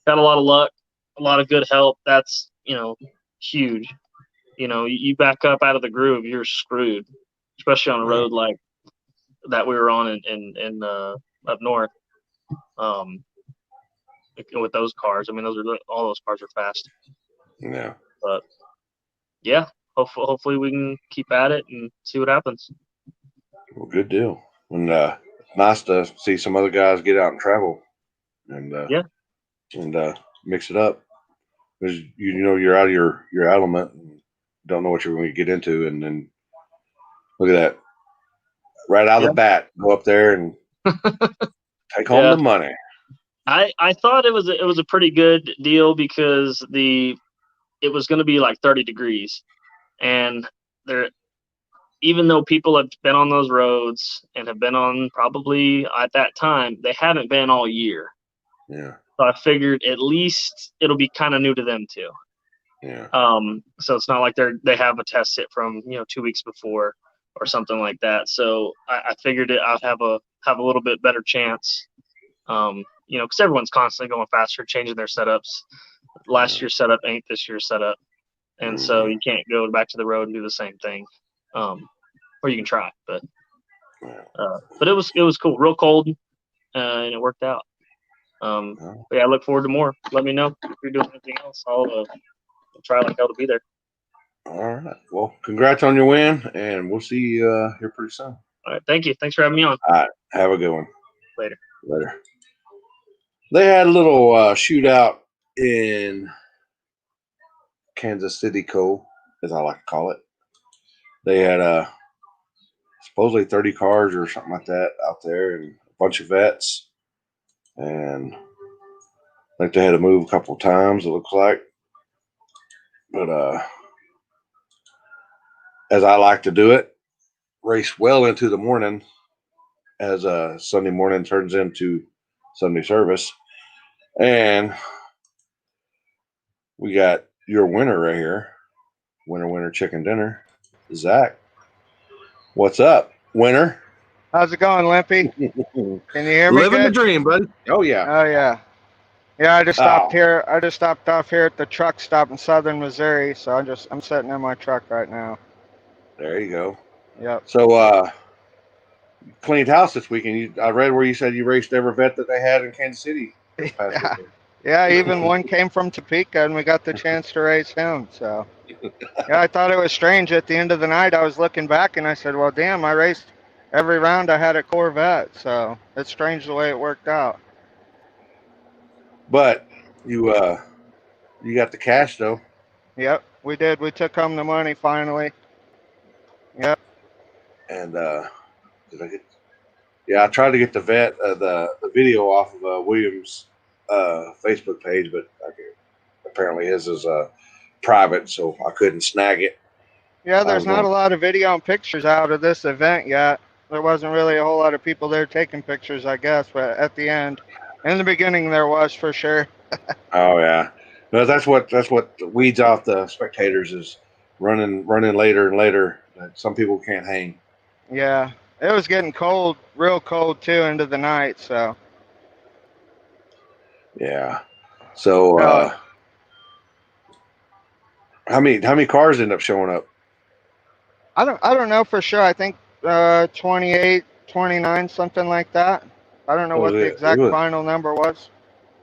got a lot of luck, a lot of good help. That's, huge. You back up out of the groove, you're screwed, especially on a road like that we were on in up north. With those cars, I mean, all those cars are fast.
Yeah.
But yeah, hopefully we can keep at it and see what happens.
Well, good deal. And nice to see some other guys get out and travel, and and mix it up, because you're out of your element and don't know what you're going to get into, and then look at that, right out of the bat, go up there and take home the money.
I thought it was a pretty good deal because it was going to be like 30 degrees, and even though people have been on those roads and have been on probably at that time, they haven't been all year.
Yeah.
So I figured at least it'll be kind of new to them too.
Yeah.
So it's not like they have a test sit from 2 weeks before or something like that. So I figured I'd have a little bit better chance. Because everyone's constantly going faster, changing their setups. Last year's setup ain't this year's setup. and so you can't go back to the road and do the same thing. Or you can try, but it was cool, real cold, and it worked out. But yeah, I look forward to more. Let me know if you're doing anything else. I'll try like hell to be there.
All right. Well, congrats on your win, and we'll see you here pretty soon.
All right, thank you. Thanks for having me on.
All right. Have a good one.
Later.
Later. They had a little shootout in Kansas City, Cole, as I like to call it. They had supposedly 30 cars or something like that out there, and a bunch of vets. And I think they had to move a couple of times, it looks like. But as I like to do it, race well into the morning as Sunday morning turns into Sunday service. And we got your winner right here. Winner, chicken dinner. Zach. What's up, winner?
How's it going, Limpy? Can you hear me
Living the
good?
dream, buddy. Oh, yeah.
Oh yeah. Yeah, I just stopped here. I just stopped off here at the truck stop in southern Missouri, so I'm sitting in my truck right now.
There you go.
Yep.
So cleaned house this weekend. I read where you said you raced every vet that they had in Kansas City this past
Yeah.
weekend.
Yeah, even one came from Topeka, and we got the chance to race him. So, yeah, I thought it was strange. At the end of the night, I was looking back, and I said, "Well, damn, I raced every round I had a Corvette." So it's strange the way it worked out.
But you got the cash though.
Yep, we did. We took home the money finally. Yep.
And did I get? Yeah, I tried to get the vet the video off of Williams' Facebook page, but apparently his is private, so I couldn't snag it.
Yeah, there's not a lot of video and pictures out of this event yet. There wasn't really a whole lot of people there taking pictures, I guess, but at the end, in the beginning, there was for sure.
Oh yeah, no, that's what weeds off the spectators is running later and later. Some people can't hang.
Yeah, it was getting cold, real cold too, into the night. So
Yeah. So how many cars end up showing up?
I don't know for sure. I think 28, 29, something like that. I don't know what the exact final number was.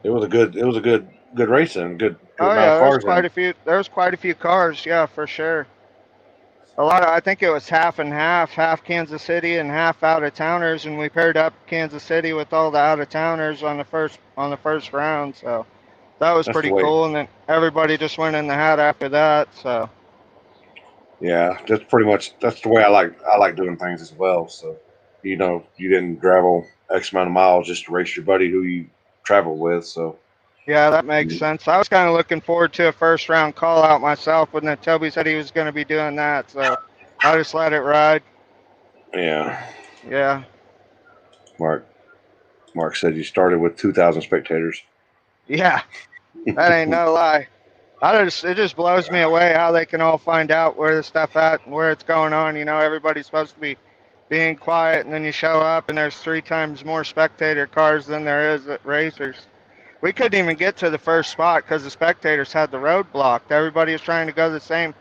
It was a good race and good
Oh
amount
yeah,
of cars.
there was quite a few cars. Yeah, for sure. I think it was half and half Kansas City and half out of towners, and we paired up Kansas City with all the out of towners on the first round. So that was pretty cool. And then everybody just went in the hat after that. So
yeah, that's the way I like doing things as well. So you didn't travel X amount of miles just to race your buddy who you travel with. So
yeah, that makes sense. I was kind of looking forward to a first round call out myself, but then Toby said he was going to be doing that, so I just let it ride.
Yeah.
Yeah.
Mark said you started with 2,000 spectators.
Yeah, that ain't no lie. It just blows me away how they can all find out where the stuff at and where it's going on. Everybody's supposed to be being quiet, and then you show up and there's 3 times more spectator cars than there is at racers. We couldn't even get to the first spot because the spectators had the road blocked. Everybody was trying to go the same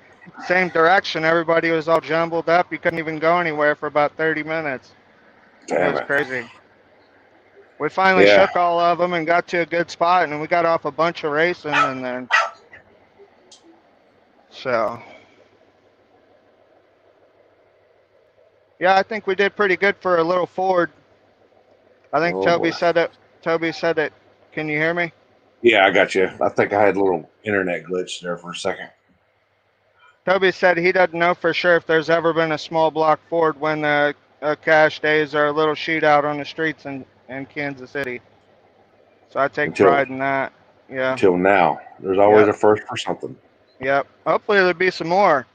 direction. Everybody was all jumbled up. You couldn't even go anywhere for about 30 minutes. It was crazy. We finally shook all of them and got to a good spot, and we got off a bunch of racing, and then so yeah, I think we did pretty good for a little Ford. I think Toby said it. Can you hear me?
Yeah, I got you. I think I had a little internet glitch there for a second.
Toby said he doesn't know for sure if there's ever been a small block Ford when the cash days are a little shootout on the streets in Kansas City. So I take pride in that. Yeah.
Until now. There's always a first for something.
Yep. Hopefully there'll be some more.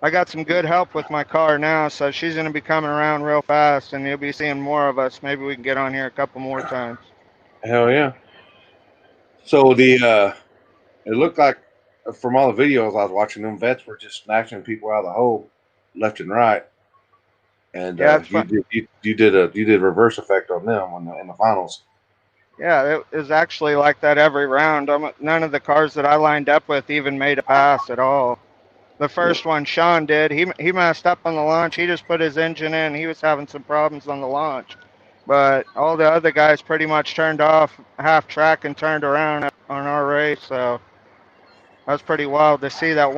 I got some good help with my car now, so she's going to be coming around real fast, and you'll be seeing more of us. Maybe we can get on here a couple more times.
Hell yeah. So it looked like from all the videos I was watching, them vets were just snatching people out of the hole left and right. And you did reverse effect on them in the finals.
Yeah, it was actually like that every round. None of the cars that I lined up with even made a pass at all. The first one Sean did, he messed up on the launch. He just put his engine in. He was having some problems on the launch. But all the other guys pretty much turned off half track and turned around on our race. So that was pretty wild to see that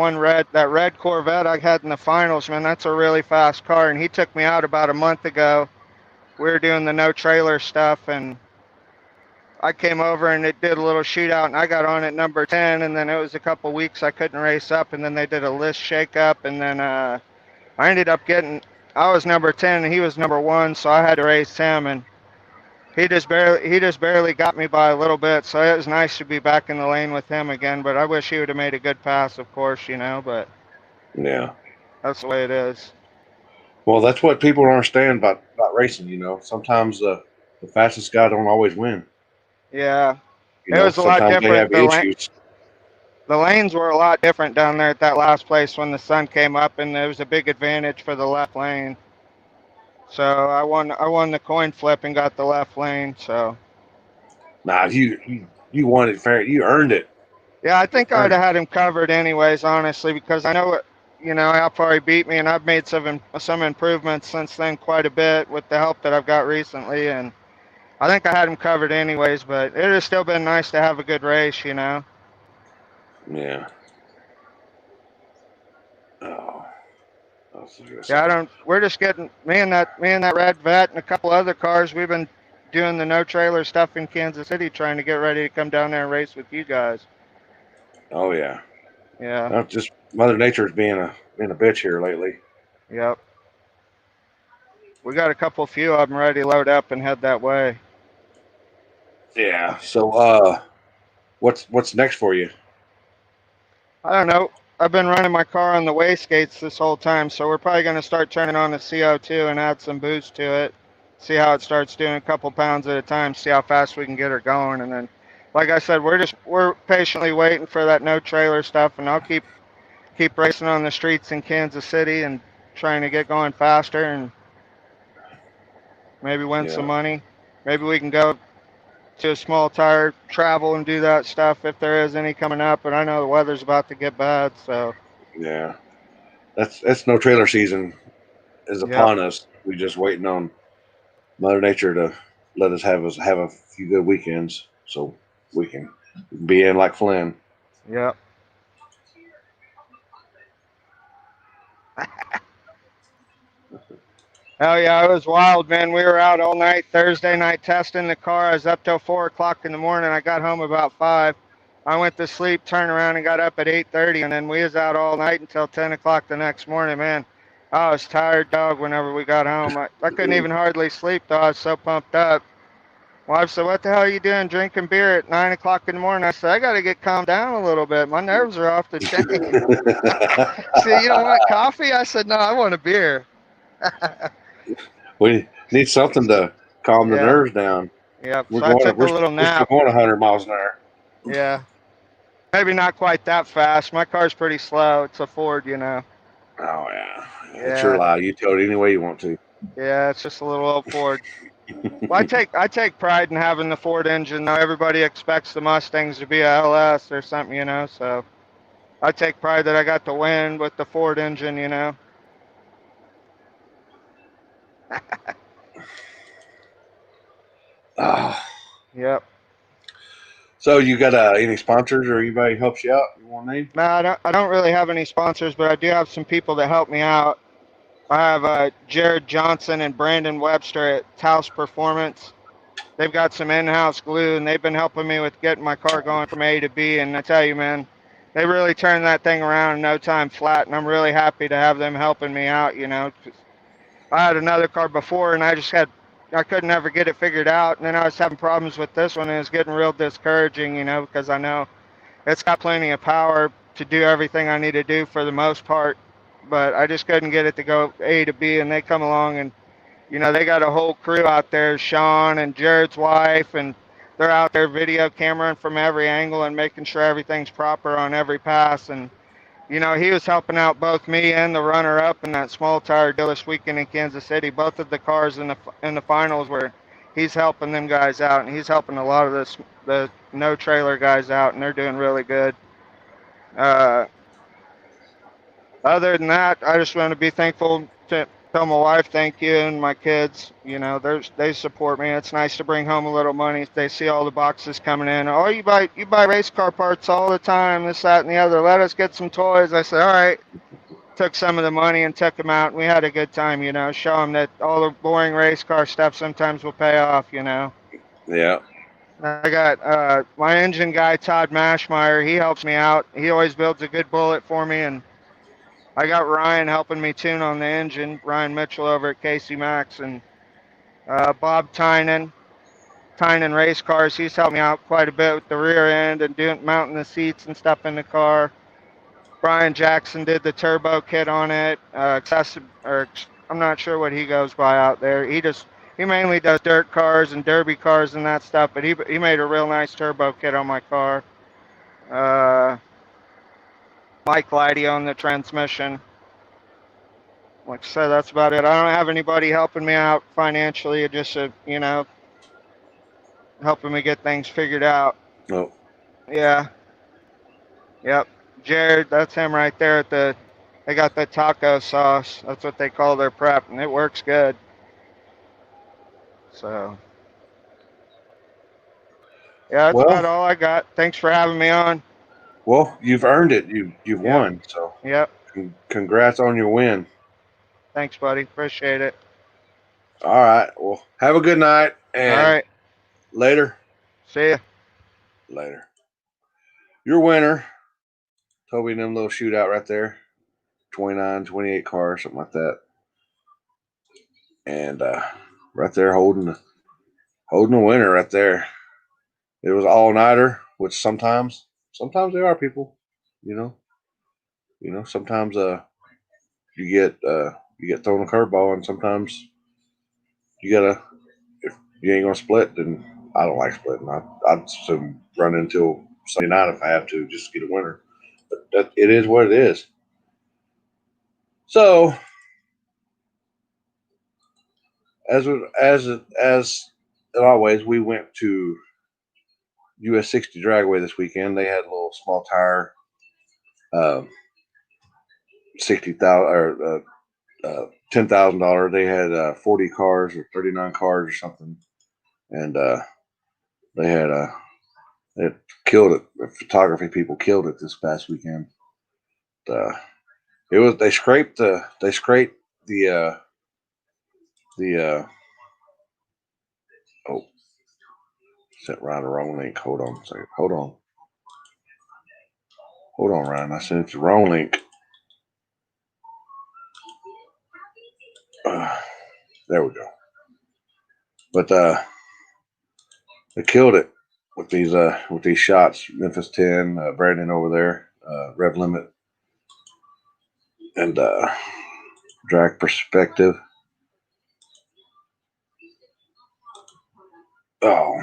red Corvette I had in the finals, man. That's a really fast car. And he took me out about a month ago. We were doing the no trailer stuff, and I came over and it did a little shootout, and I got on at number 10. And then it was a couple weeks I couldn't race up, and then they did a list shakeup, and then I ended up getting. I was number 10 and he was number 1, so I had to race him, and he just barely got me by a little bit. So it was nice to be back in the lane with him again. But I wish he would have made a good pass, of course, But
Yeah.
that's the way it is.
Well, that's what people don't understand about racing. Sometimes the fastest guy don't always win.
Yeah, it was a lot
Sometimes they have
different.
issues.
The lanes were a lot different down there at that last place when the sun came up, and there was a big advantage for the left lane. So I won the coin flip and got the left lane. So
Nah, you won it fair. You earned it.
yeah, I think I'd have had him covered anyways, honestly, because I know how far he beat me, and I've made some improvements since then, quite a bit with the help that I've got recently, and I think I had him covered anyways. But it has still been nice to have a good race.
Yeah. Oh.
Yeah, we're just getting me and that red vet and a couple other cars. We've been doing the no trailer stuff in Kansas City, trying to get ready to come down there and race with you guys.
Oh yeah.
Yeah.
Just Mother Nature's being a bitch here lately.
Yep. We got a few of them ready to load up and head that way.
Yeah. So what's next for you?
I don't know. I've been running my car on the wastegates this whole time, so we're probably going to start turning on the CO2 and add some boost to it. See how it starts doing a couple pounds at a time, see how fast we can get her going. And then, like I said, we're patiently waiting for that no trailer stuff, and I'll keep racing on the streets in Kansas City and trying to get going faster and maybe win some money. Maybe we can go to a small tire travel and do that stuff if there is any coming up. But I know the weather's about to get bad, so
Yeah. That's no trailer season is upon us. We're just waiting on Mother Nature to let us have a few good weekends so we can be in like Flynn.
Yep. Oh yeah, it was wild, man. We were out all night Thursday night testing the car. I was up till 4 o'clock in the morning. I got home about 5. I went to sleep, turned around, and got up at 8:30, and then we was out all night until 10 o'clock the next morning. Man, I was tired, dog. Whenever we got home, I couldn't even hardly sleep, though. I was so pumped up. Wife said, "What the hell are you doing, drinking beer at 9 o'clock in the morning?" I said, "I got to get calmed down a little bit. My nerves are off the chain." See, you don't want coffee? I said, "No, I want a beer."
We need something to calm the nerves down.
Yeah, so I took a little nap.
We're going 100 miles an hour.
Yeah. Maybe not quite that fast. My car's pretty slow. It's a Ford,
Oh, yeah.
Yeah.
It's your lie. You tell it any way you want to.
Yeah, it's just a little old Ford. Well, I take pride in having the Ford engine. Now everybody expects the Mustangs to be a LS or something, so I take pride that I got the win with the Ford engine. Yep.
So you got any sponsors or anybody helps you out? You want to name?
No, I don't really have any sponsors, but I do have some people that help me out. I have Jared Johnson and Brandon Webster at Taos Performance. They've got some in-house glue, and they've been helping me with getting my car going from A to B. And I tell you, man, they really turned that thing around in no time flat, and I'm really happy to have them helping me out. 'Cause I had another car before, and I couldn't ever get it figured out, and then I was having problems with this one, and it's getting real discouraging, because I know it's got plenty of power to do everything I need to do for the most part, but I just couldn't get it to go A to B, and they come along and they got a whole crew out there, Sean and Jared's wife, and they're out there video cameraing from every angle and making sure everything's proper on every pass. And, he was helping out both me and the runner-up in that small tire deal this weekend in Kansas City. Both of the cars in the finals were he's helping them guys out, and he's helping a lot of the no trailer guys out, and they're doing really good. Other than that, I just want to be thankful to tell my wife thank you and my kids. You know, they support me. It's nice to bring home a little money. They see all the boxes coming in. Oh, you buy race car parts all the time, this, that, and the other. Let us get some toys. I said, all right. Took some of the money and took them out. And we had a good time. You know, show them that all the boring race car stuff sometimes will pay off. You know.
Yeah.
I got my engine guy, Todd Mashmeyer. He helps me out. He always builds a good bullet for me, and I got Ryan helping me tune on the engine. Ryan Mitchell over at Casey Max, and Bob Tynan Race Cars. He's helped me out quite a bit with the rear end and mounting the seats and stuff in the car. Brian Jackson did the turbo kit on it. I'm not sure what he goes by out there. He mainly does dirt cars and derby cars and that stuff, but he made a real nice turbo kit on my car. Mike Lighty on the transmission. Like I said, that's about it. I don't have anybody helping me out financially, just you know, helping me get things figured out.
Oh,
Yeah. Yep. Jared, that's him right there they got the taco sauce. That's what they call their prep, and it works good. So, yeah, that's about
well,
all I got. Thanks for having me on.
well, you've earned it. You've
Yep.
won. So
Yep.
congrats on your win.
Thanks, buddy. Appreciate it.
All right. Well, have a good night
All
and
right.
later.
See ya.
Later. Your winner, Toby, and them little shootout right there. 29, 28 cars, something like that. And right there holding the winner right there. It was all nighter, which sometimes they are people, you know. Sometimes you get thrown a curveball, and sometimes you gotta, if you ain't gonna split, then I don't like splitting. I'd assume run until Sunday night if I have to, just to get a winner. But it is what it is. So as always, we went to US 60 Dragway this weekend. They had a little small tire, 60,000 or $10,000. They had 40 cars or 39 cars or something, and they had it killed it. The photography people killed it this past weekend. It was they scraped the oh, sent Ryan the wrong link. Hold on a second. Hold on, Ryan. I sent the wrong link. There we go. But they killed it with these shots. Memphis 10, Brandon over there, Rev Limit, and Drag Perspective. Oh.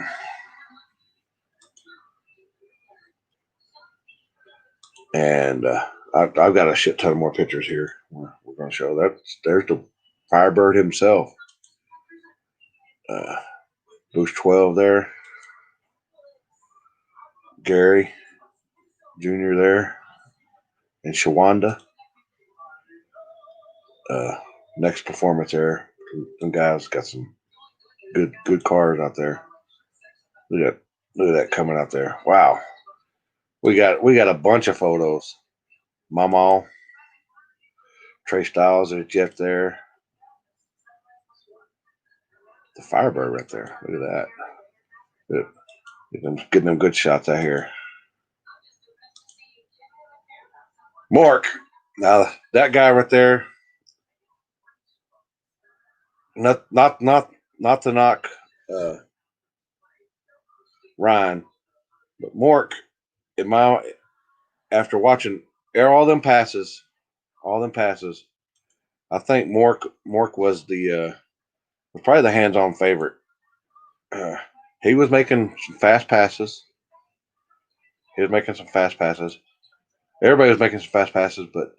And I've got a shit ton more pictures here. We're going to show that. There's the Firebird himself. Boost 12 there. Gary Jr. there. And Shawanda. Next performance there. Some guys got some good cars out there. Look at that coming out there. Wow. We got a bunch of photos. Mama, Trey Styles, there's Jeff there. The Firebird right there. Look at that. Getting them good shots out here. Mark. Now that guy right there. Not to knock Ryan, but Mark, after watching all them passes, I think Mark was probably the hands-on favorite. He was making some fast passes. Everybody was making some fast passes, but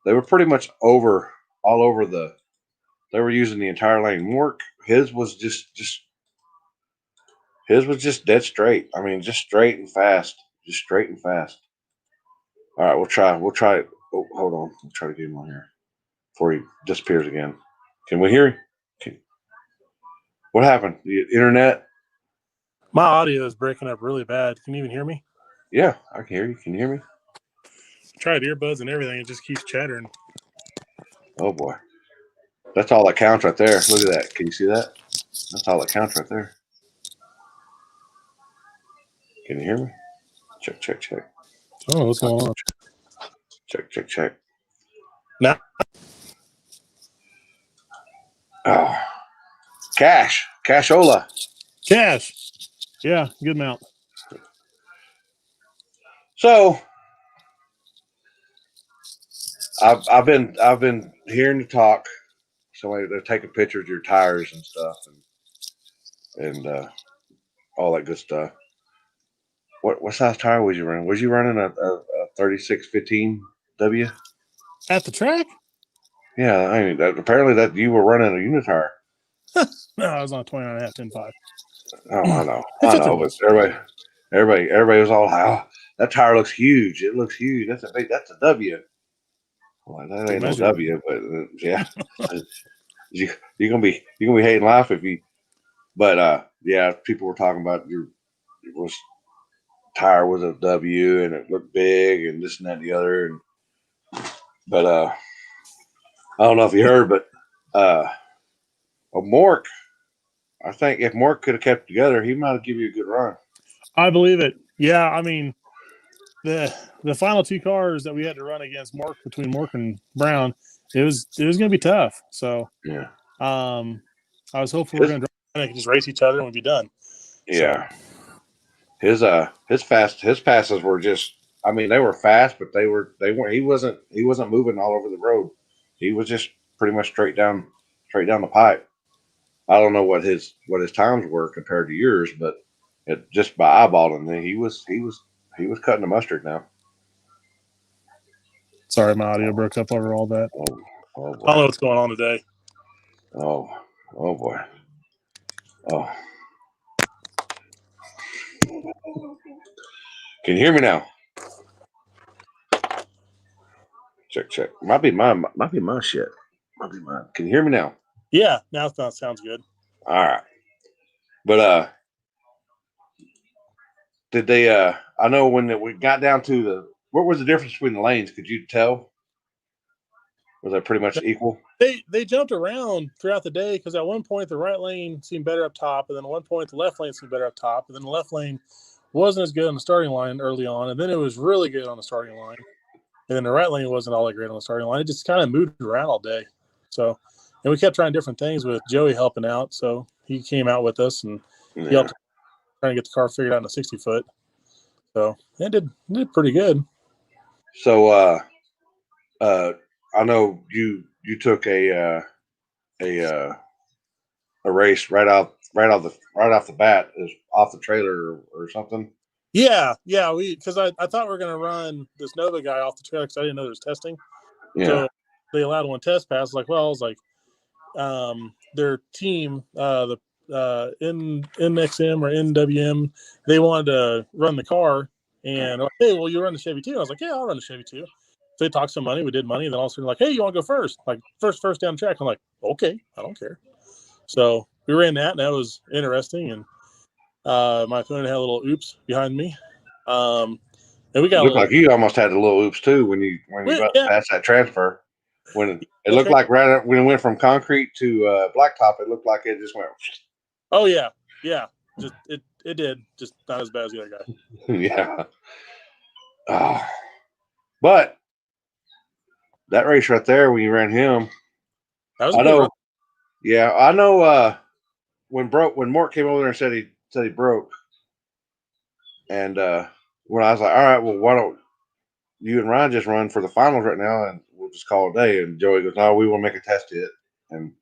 they were pretty much all over they were using the entire lane. Mark, his was just His was just dead straight. I mean, just straight and fast. Just straight and fast. All right, we'll try. We'll try it. Oh, hold on. We'll try to get him on here before he disappears again. Can we hear him? What happened? The internet?
My audio is breaking up really bad. Can you even hear me?
Yeah, I can hear you. Can you hear me?
Tried earbuds and everything. It just keeps chattering.
Oh boy, that's all that counts right there. Look at that. Can you see that? That's all that counts right there. Can you hear me? Check, check, check.
Oh, what's going on?
Check, check, check.
Now,
Oh, Cashola.
Cash. Yeah, good mount.
So I've been hearing the talk. Somebody they're taking pictures of your tires and stuff and all that good stuff. What size tire was you running? Was you running a 3615 W?
At the track?
Yeah, I mean apparently that you were running a unit tire.
No, I was on 29.5, 10.5.
Oh, I know,
It
I
fits
know,
in
but
this.
everybody was all like, oh, that tire looks huge. It looks huge. That's a W. Well, that ain't no
Measure.
W, but yeah, you're gonna be hating life if you. But yeah, people were talking about your it was tire was a W and it looked big and this and that and the other. And but I don't know if you heard, but Mork, I think if Mork could have kept it together, he might have given you a good run.
I believe it. Yeah, I mean, the final two cars that we had to run against between Mork and Brown, it was going to be tough. So,
Yeah,
I was hopeful we were going to drive and could just race each other and we'd be done.
yeah. His passes were just. I mean, they were fast, but they weren't. He wasn't moving all over the road. He was just pretty much straight down the pipe. I don't know what his times were compared to yours, but just by eyeballing, he was cutting the mustard now.
Sorry, my audio broke up over all that.
Oh, oh
I don't
boy.
know what's going on today.
Oh boy. Oh. Can you hear me now? Check, check. Might be my shit. Might be mine. Can you hear me now?
Yeah, now it sounds good.
All right. But did they I know when we got down to what was the difference between the lanes? Could you tell? Was that pretty much equal?
They jumped around throughout the day because at one point the right lane seemed better up top, and then at one point the left lane seemed better up top, and then the left lane wasn't as good on the starting line early on, and then it was really good on the starting line, and then the right lane wasn't all that great on the starting line. It just kind of moved around all day. So, and we kept trying different things with Joey helping out, so he came out with us and he helped trying to get the car figured out in a 60-foot. So it did pretty good.
So I know you took a race right off the bat is off the trailer or something.
Yeah, because I thought we were gonna run this Nova guy off the trailer because I didn't know there was testing.
Yeah.
So they allowed one test pass. Like, well, I was like, their team, the NXM or NWM, they wanted to run the car, and like, hey, well, you run the Chevy too. I was like, yeah, I'll run the Chevy too. So they talked some money. We did money, and then all of a sudden, like, hey, you want to go first? Like first down the track. I'm like, okay, I don't care. So we ran that, and that was interesting. And my opponent had a little oops behind me. And we got
it looked like you almost had a little oops too when you got past that transfer. When it looked like right when it went from concrete to blacktop, it looked like it just went.
Oh yeah. Just it did, just not as bad as the other guy.
Yeah. But that race right there, when you ran him,
That was
I know.
run.
Yeah, I know. When Mort came over there and said he broke, and when I was like, all right, well, why don't you and Ryan just run for the finals right now, and we'll just call it a day. And Joey goes, no, we want to make a test hit, and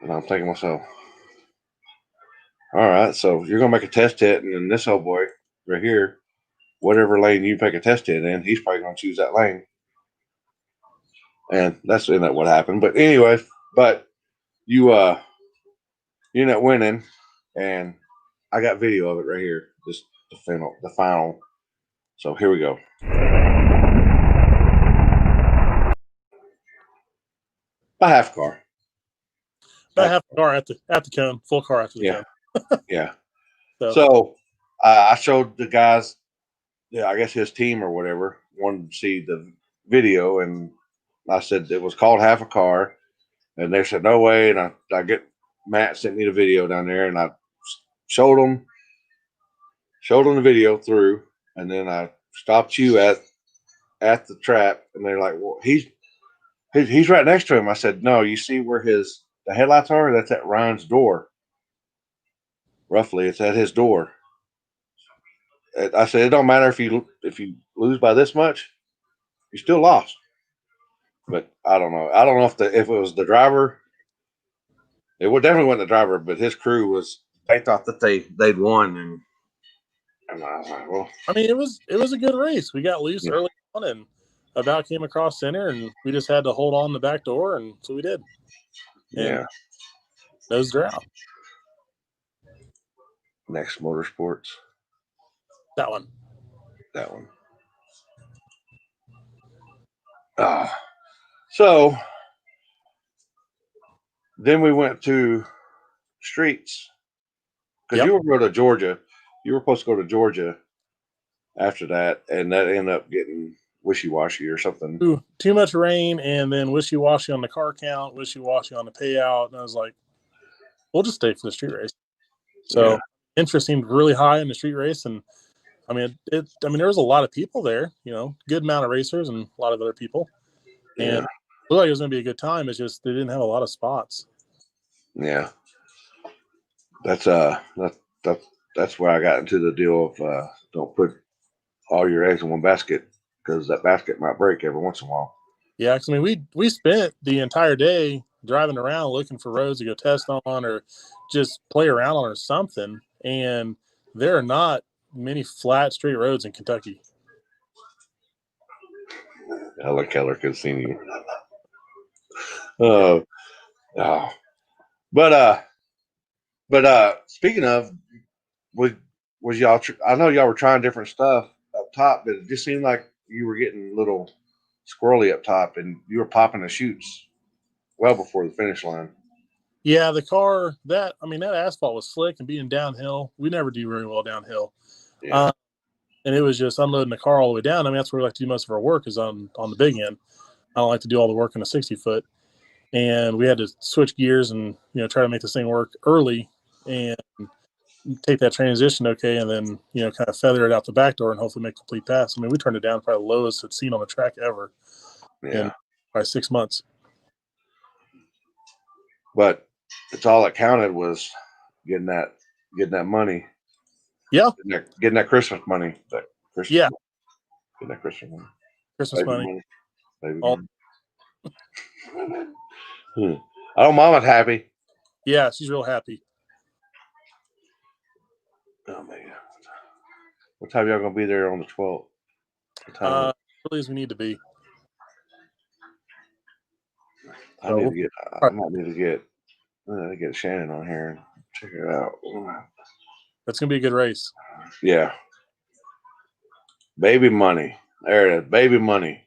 I'm thinking to myself, all right, so you're gonna make a test hit, and then this old boy right here, whatever lane you make a test hit in, he's probably gonna choose that lane, and that's not what happened. But anyway, you ended up winning, and I got video of it right here. Just the final. So here we go. About half car.
About half the car at the cone, full car after the
Yeah.
cone.
Yeah.
So,
So I showed the guys, yeah, I guess his team or whatever wanted to see the video, and I said it was called Half a Car, and they said no way. And I get Matt sent me the video down there, and I showed them the video through, and then I stopped you at the trap, and they're like, well, he's right next to him. I said, no, you see where the headlights are? That's at Ryan's door. Roughly, it's at his door. I said, it don't matter if you lose by this much, you still lost. But I don't know. I don't know if it was the driver. It would definitely wasn't the driver, but his crew they thought that they'd won, and I was like, well,
I mean, it was a good race. We got loose
Yeah.
early on and about came across center, and we just had to hold on the back door, and so we did. And
yeah.
nosed her out.
Next Motorsports,
That one.
that one. So then we went to streets because
Yep.
you were going to Georgia. You were supposed to go to Georgia after that, and that ended up getting wishy-washy or something.
Ooh, too much rain, and then wishy-washy on the car count, wishy-washy on the payout, and I was like, we'll just stay for the street race. So
Yeah.
interest seemed really high in the street race, and I mean, there was a lot of people there, good amount of racers and a lot of other people, and
Yeah.
it looked like it was going to be a good time. It's just they didn't have a lot of spots.
Yeah. That's where I got into the deal of don't put all your eggs in one basket, because that basket might break every once in a while.
Yeah, because I mean, we spent the entire day driving around looking for roads to go test on or just play around on or something, and there are not many flat, straight roads in Kentucky.
Ella Keller could have seen you. Oh, but speaking of, was y'all? I know y'all were trying different stuff up top, but it just seemed like you were getting a little squirrely up top, and you were popping the chutes well before the finish line.
Yeah, the car that asphalt was slick, and being downhill, we never do very well downhill.
Yeah.
And it was just unloading the car all the way down. I mean, that's where we like to do most of our work is on the big end. I don't like to do all the work in a 60-foot. And we had to switch gears and, try to make this thing work early and take that transition okay, and then, kind of feather it out the back door and hopefully make a complete pass. I mean, we turned it down probably the lowest it's seen on the track ever in probably 6 months.
But it's all that counted was getting that money.
Yeah.
Getting that Christmas money.
Yeah.
Getting that Christmas money.
Christmas money.
Baby
All-
money. Oh, Mama's happy.
Yeah, she's real happy.
Oh man. What time y'all gonna be there on the 12th?
Early as we need to be.
I might need to get Shannon on here and check it out.
That's gonna be a good race.
Yeah. Baby money. There it is. Baby money.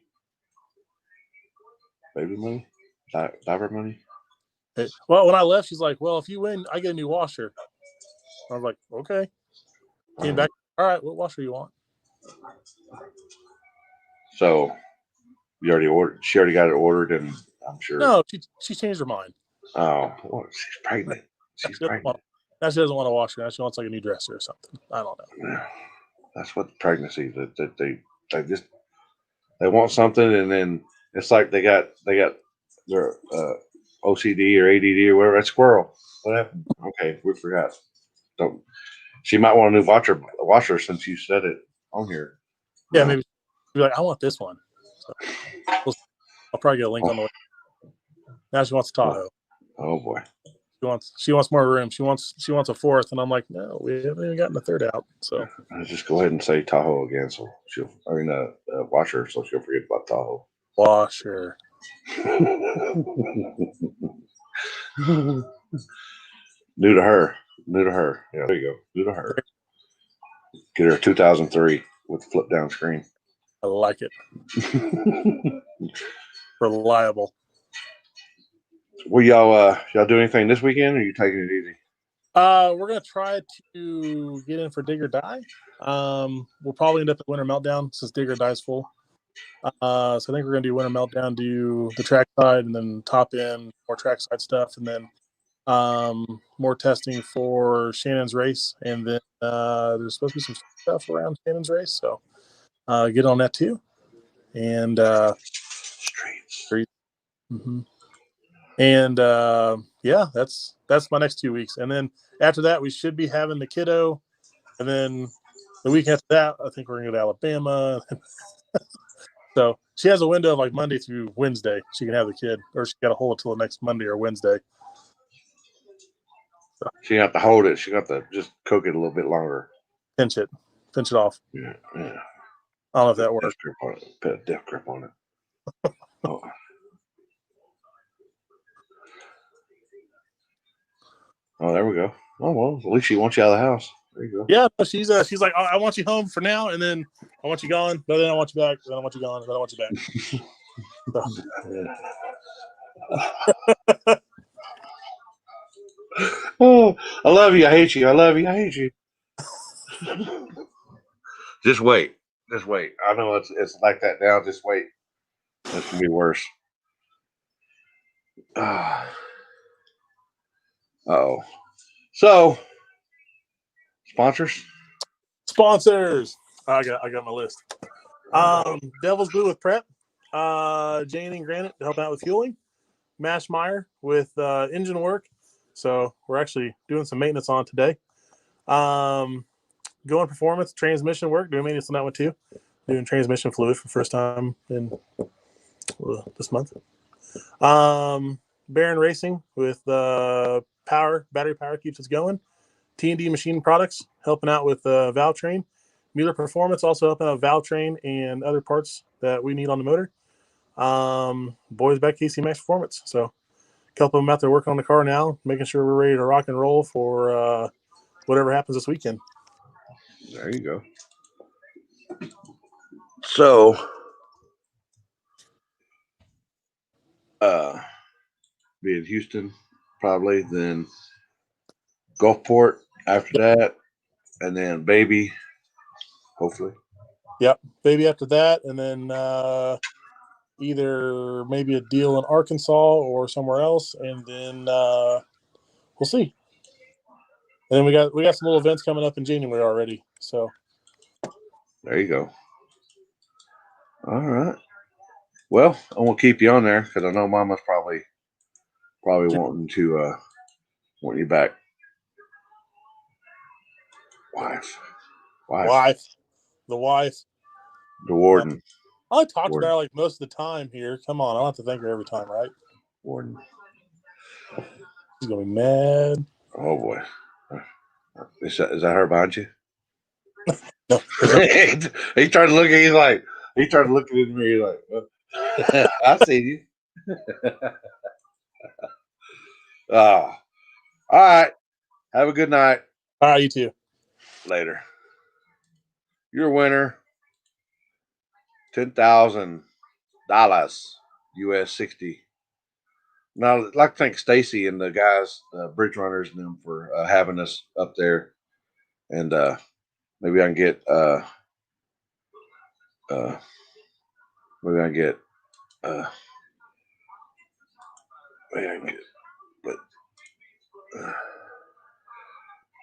Baby money? Diver money?
Well, when I left, she's like, well, if you win, I get a new washer. I was like, okay. Came back. All right, what washer you want?
So you already ordered? She already got it ordered, and I'm sure.
No, she changed her mind.
Oh, well, she's pregnant. She's pregnant.
Now she doesn't want a washer. Now she wants like a new dresser or something. I don't know.
Yeah. That's what pregnancy that they want something, and then it's like they got their OCD or ADD or whatever. That squirrel. What happened? Okay, we forgot. Don't. She might want a new washer since you said it on here.
Yeah, maybe be like, I want this one. So I'll probably get a link on the way. Now she wants a Tahoe.
Oh boy.
She wants more room. She wants a fourth, and I'm like, no, we haven't even gotten the third out. So
I'll just go ahead and say Tahoe again, so washer, so she'll forget about Tahoe.
Washer.
New to her. New to her. Yeah, there you go. New to her. Get her a 2003 with flip down screen.
I like it. Reliable.
Will y'all do anything this weekend, or are you taking it easy?
We're gonna try to get in for Dig or Die. We'll probably end up at Winter Meltdown since Dig or Die is full. So I think we're gonna do Winter Meltdown, do the track side, and then top in more track side stuff, and then more testing for Shannon's race, and then there's supposed to be some stuff around Shannon's race, so get on that too. And
Streets.
Mm-hmm. And yeah, that's my next 2 weeks, and then after that we should be having the kiddo, and then the week after that I think we're gonna go to Alabama. So she has a window of like Monday through Wednesday. She can have the kid, or she got to hold it till the next Monday or Wednesday. So,
She have to hold it. She got to just cook it a little bit longer.
pinch it off.
Yeah.
I don't know if that works.
Death grip on it. Put a death grip on it. Oh. Oh, there we go. Oh well, at least she wants you out of the house. There you go.
Yeah, she's like, I want you home for now, and then I want you gone, but then I want you back, then I want you gone, and then I want you back. So.
Oh, I love you. I hate you. I love you. I hate you. Just wait. Just wait. I know it's like that now. Just wait. That's gonna be worse. Oh. So, sponsors.
I got my list. Devil's Glue with Prep, Jane and Granite to help out with fueling, Mashmeyer with engine work. So we're actually doing some maintenance on today. Going Performance, transmission work, doing maintenance on that one too. Doing transmission fluid for the first time in this month. Baron Racing with battery power keeps us going. T&D Machine Products helping out with Valvetrain. Mueller Performance also helping out with Valvetrain and other parts that we need on the motor. Boys back KC Max Performance. So a couple of them out there working on the car now, making sure we're ready to rock and roll for whatever happens this weekend.
There you go. So, be in Houston probably, then Gulfport after that, and then Baby, hopefully.
Yep, Baby after that, and then either maybe a deal in Arkansas or somewhere else, and then we'll see. And then we got some little events coming up in January already. So
there you go. All right. Well, I won't keep you on there because I know Mama's probably wanting to want you back. Wife.
The wife,
The warden.
I talk to her like most of the time here. Come on, I don't have to thank her every time, right?
Warden.
She's gonna be mad.
Oh boy. Is that her behind you?
No.
He tried to look at you like he tried to look at me like I see you. Oh. All right. Have a good night.
All right, you too.
Later. Your winner, $10,000 US 60. Now, I'd like to thank Stacy and the guys, bridge runners, and them for having us up there. And maybe I can get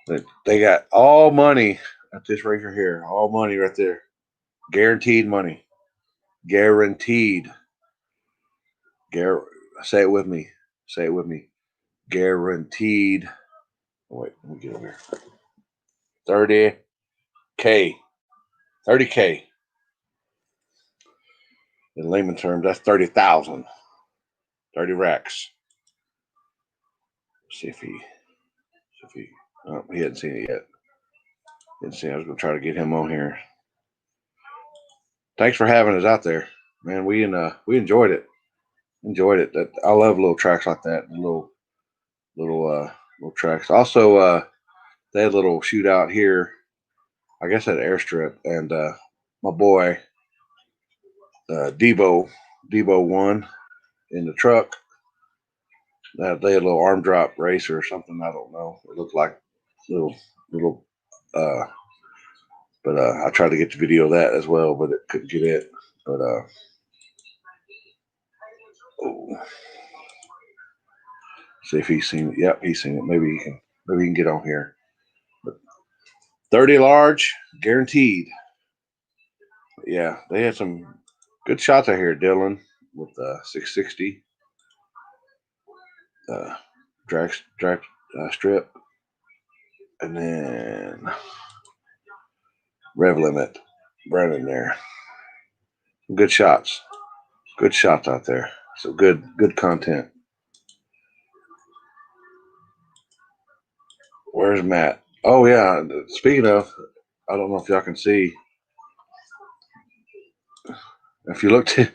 but they got all money at this racer here. All money right there. Guaranteed money. Guaranteed. Say it with me. Say it with me. Guaranteed. Oh, wait, let me get over here. 30K. 30K. In layman terms, that's 30,000. 30 racks. See if he oh, he hadn't seen it yet. Didn't see it. I was gonna try to get him on here. Thanks for having us out there. Man, we enjoyed it. I love little tracks like that. Little tracks. Also, they had a little shootout here, I guess at airstrip, and my boy Debo won in the truck. They had a little arm drop race or something. I don't know. It looked like little. Uh, but I tried to get the video of that as well, but it couldn't get it. But see if he's seen it. Yep, he's seen it. Maybe he can get on here. But 30 large, guaranteed. Yeah, they had some good shots out here, Dylan, with 660 drag strip, and then rev limit, Brandon there. Good shots out there. So good content. Where's Matt? Oh yeah. Speaking of, I don't know if y'all can see. If you look to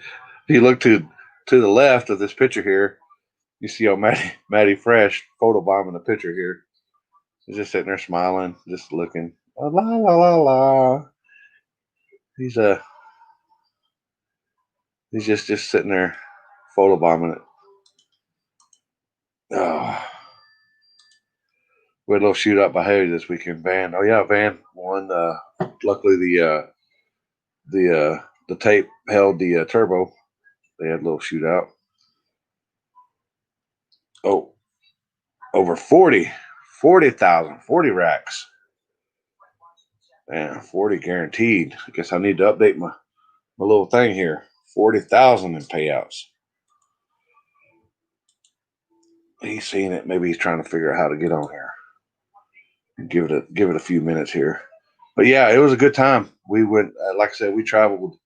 the left of this picture here, you see how Matty Fresh photobombing the picture here. He's just sitting there smiling, just looking. La la la la. He's just sitting there photobombing it. Oh. We had a little shootout by Haley this weekend. Van. Oh yeah, Van won. Luckily the tape held the turbo. They had a little shootout. Oh, over 40,000, 40 racks. Man, 40 guaranteed. I guess I need to update my little thing here. 40,000 in payouts. He's seen it. Maybe he's trying to figure out how to get on here. Give it a few minutes here. But yeah, it was a good time. We went, like I said, we traveled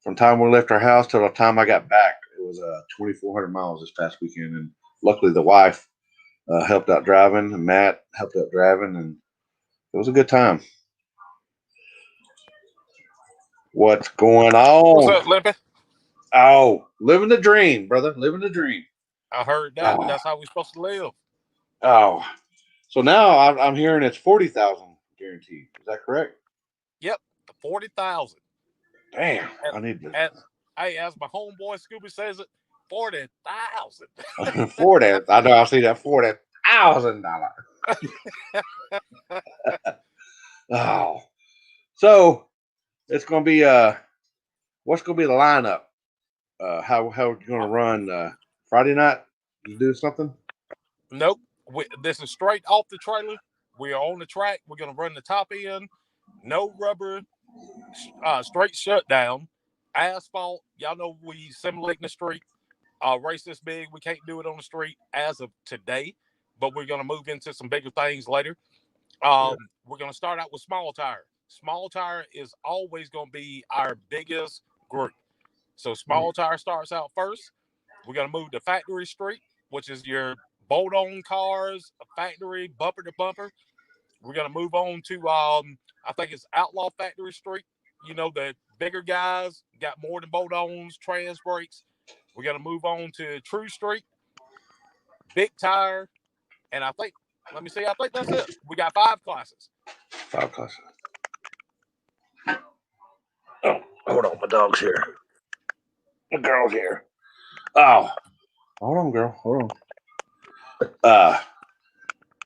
from time we left our house till the time I got back. It was 2,400 miles this past weekend, and luckily the wife helped out driving, and Matt helped out driving, and it was a good time. What's going on?
What's up, Limpy?
Oh, living the dream, brother. Living the dream.
I heard that. That's how we're supposed to live.
Oh, so now I'm hearing it's 40,000 guaranteed. Is that correct?
Yep, 40,000.
Damn, I need to.
Hey, as my homeboy Scooby says it, 40,000.
40. I know. I see that $40,000. Oh, so it's gonna be what's gonna be the lineup? How are you gonna run Friday night? You do something?
Nope. This is straight off the trailer. We are on the track. We're gonna run the top end. No rubber. Straight shutdown. Asphalt. Y'all know we simulating the street. Race this big. We can't do it on the street as of today, but we're gonna move into some bigger things later. We're gonna start out with small tire. Small tire is always gonna be our biggest group. So small tire starts out first. We're gonna move to Factory Street, which is your bolt-on cars, a factory, bumper to bumper. We're gonna move on to I think it's Outlaw Factory Street. You know, the bigger guys got more than bolt-ons, trans brakes. We're gonna move on to True Street, Big Tire, and I think that's it. We got 5 classes.
5 classes. Oh, hold on, my dog's here. The girl's here. Oh, hold on, girl. Hold on.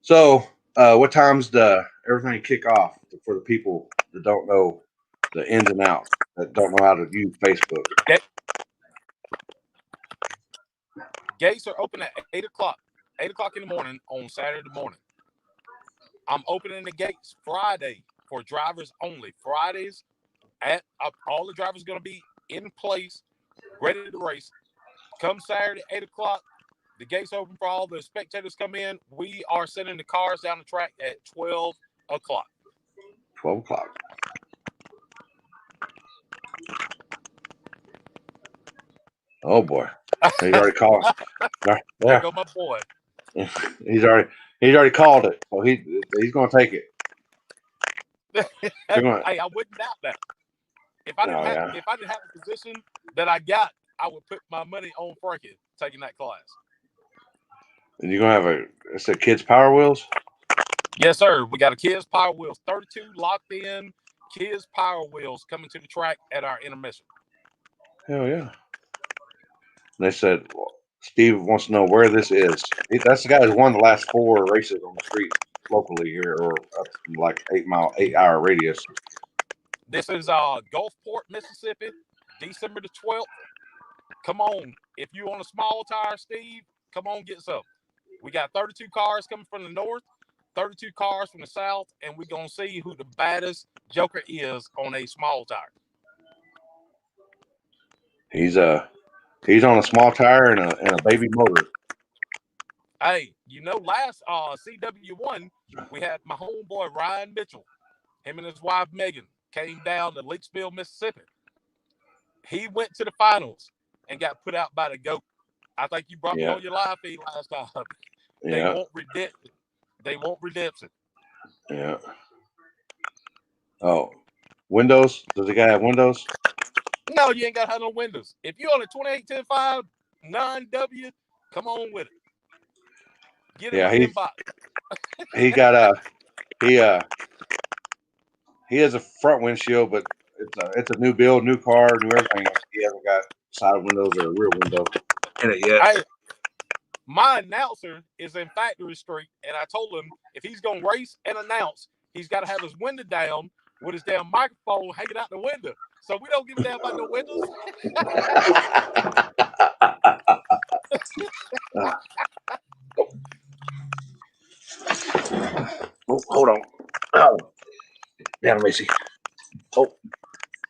So what time's everything kick off for the people that don't know the ins and outs, that don't know how to use Facebook?
Gates are open at 8 o'clock. 8 o'clock in the morning on Saturday morning. I'm opening the gates Friday for drivers only. Fridays, all the drivers are going to be in place, ready to race. Come Saturday, 8 o'clock, the gates open for all the spectators come in. We are sending the cars down the track at 12 o'clock.
12 o'clock. Oh, boy. He's already called.
There
Yeah.
go my boy.
He's already called it. So he's going to take it.
Hey, I wouldn't doubt that. If I didn't have the position that I got, I would put my money on Frankie taking that class.
And you're going to have kids' Power Wheels?
Yes, sir. We got a Kids Power Wheels, 32 locked in Kids Power Wheels coming to the track at our intermission.
Hell yeah. And they said, well, Steve wants to know where this is. That's the guy who's won the last 4 races on the street locally here, or up in like 8-hour radius.
This is Gulfport, Mississippi, December the 12th. Come on. If you on a small tire, Steve, come on, get some. We got 32 cars coming from the north, 32 cars from the south, and we're going to see who the baddest joker is on a small tire.
He's on a small tire and a baby motor.
Hey, you know, last CW1, we had my homeboy Ryan Mitchell. Him and his wife Megan came down to Leaksville, Mississippi. He went to the finals and got put out by the GOAT. I think you brought me on your live feed last time. They won't redemption. They won't redemption.
Yeah. Oh, windows? Does the guy have windows?
No, you ain't got to have no windows. If you're on a 2810.5 9W, come on with it. Get in my inbox.
He got he has a front windshield, but it's a new build, new car, new everything. He hasn't got side windows or a rear window in it yet.
Hey, my announcer is in Factory Street, and I told him if he's going to race and announce, he's got to have his window down with his damn microphone hanging out the window. So we don't give a damn about no windows.
Oh, hold on. Oh, down, Macy. Oh,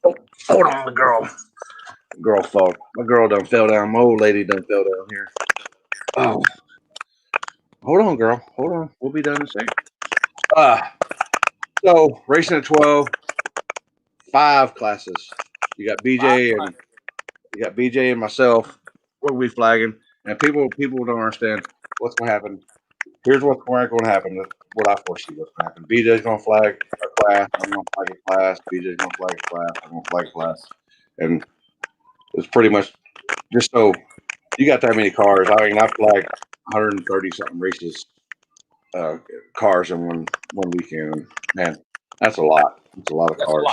hold on, the girl. Girl fell. My girl done fell down. My old lady done fell down here. Oh, hold on, girl. Hold on. We'll be done in a second. So racing at 12, 5 classes. You got BJ and myself. What are we flagging? And people don't understand what's going to happen. Here's what's going to happen. What I foresee what's going to happen. BJ's going to flag a class. I'm going to flag a class. BJ's going to flag a class. I'm going to flag a class. And it's pretty much just so you got that many cars. I mean, I flagged 130 something races, cars in one weekend. Man, that's a lot. It's a lot of cars.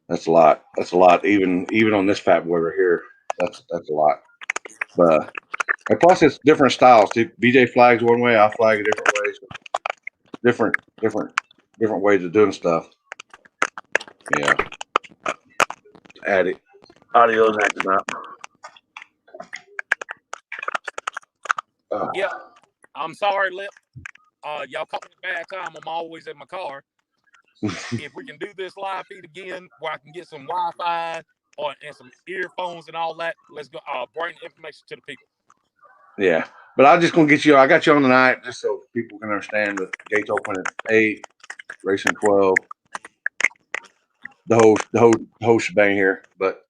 That's a lot. That's a lot. Even on this fat boy right here, that's a lot. But and plus it's different styles. BJ flags one way, I flag a different way. So different ways of doing stuff. Yeah. Add it. Audio's acting up.
Yeah. I'm sorry, Lip. Y'all caught me at a bad time. I'm always in my car. If we can do this live feed again where I can get some Wi-Fi and some earphones and all that, let's go bring the information to the people.
Yeah. But I'm just gonna get you. I got you on tonight just so people can understand the gates open at 8, racing 12. The whole shebang here. But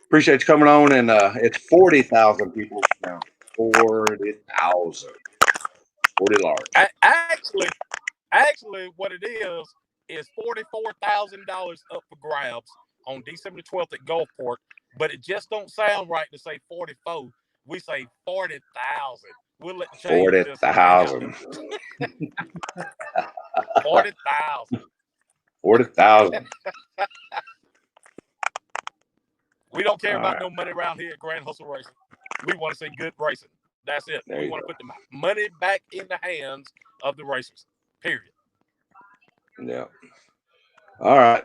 appreciate you coming on, and it's 40,000 people now. 40,000. 40 large.
Actually, what it is $44,000 up for grabs on December 12th at Gulfport, but it just don't sound right to say 44. We say 40,000. We'll let
40,000.
40,000.
40,000.
We don't care about no money around here at Grand Hustle Racing. We want to see good racing. That's it. We want to put the money back in the hands of the racers. Period.
Yeah. All right.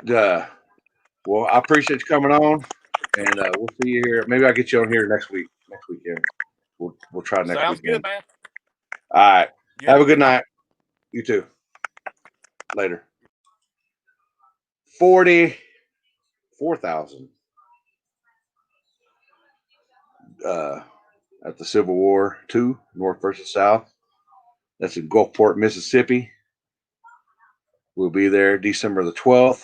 Well, I appreciate you coming on, and we'll see you here. Maybe I'll get you on here next weekend. We'll try next
Sounds
weekend.
good, man.
All right. Have a good night. You too. Later. 44,000 at the Civil War II, North versus South. That's in Gulfport, Mississippi. We'll be there December the 12th.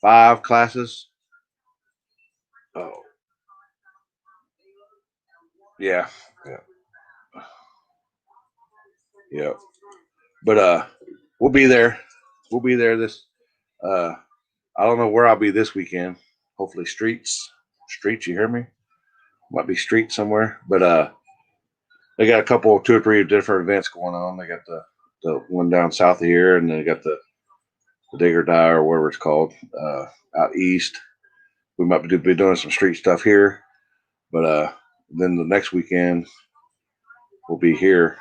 5 classes. Oh. Yeah. But we'll be there. We'll be there this I don't know where I'll be this weekend. Hopefully streets, you hear me? Might be streets somewhere. But they got 2 or 3 different events going on. They got the the one down south of here, and then they got the Digger Die or whatever it's called out east. We might be doing some street stuff here, but then the next weekend we'll be here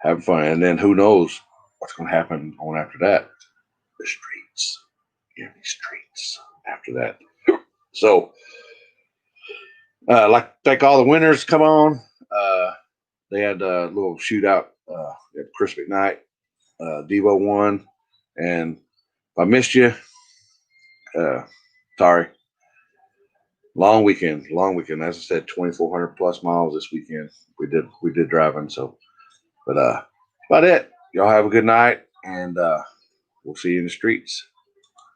having fun, and then who knows what's going to happen on after that? The streets, yeah, the streets after that. So, I'd like to thank all the winners. Come on, they had a little shootout at Chris McKnight. Devo won, and if I missed you, sorry. Long weekend. As I said, 2,400 plus miles this weekend. We did driving. So, but about it. Y'all have a good night, and we'll see you in the streets.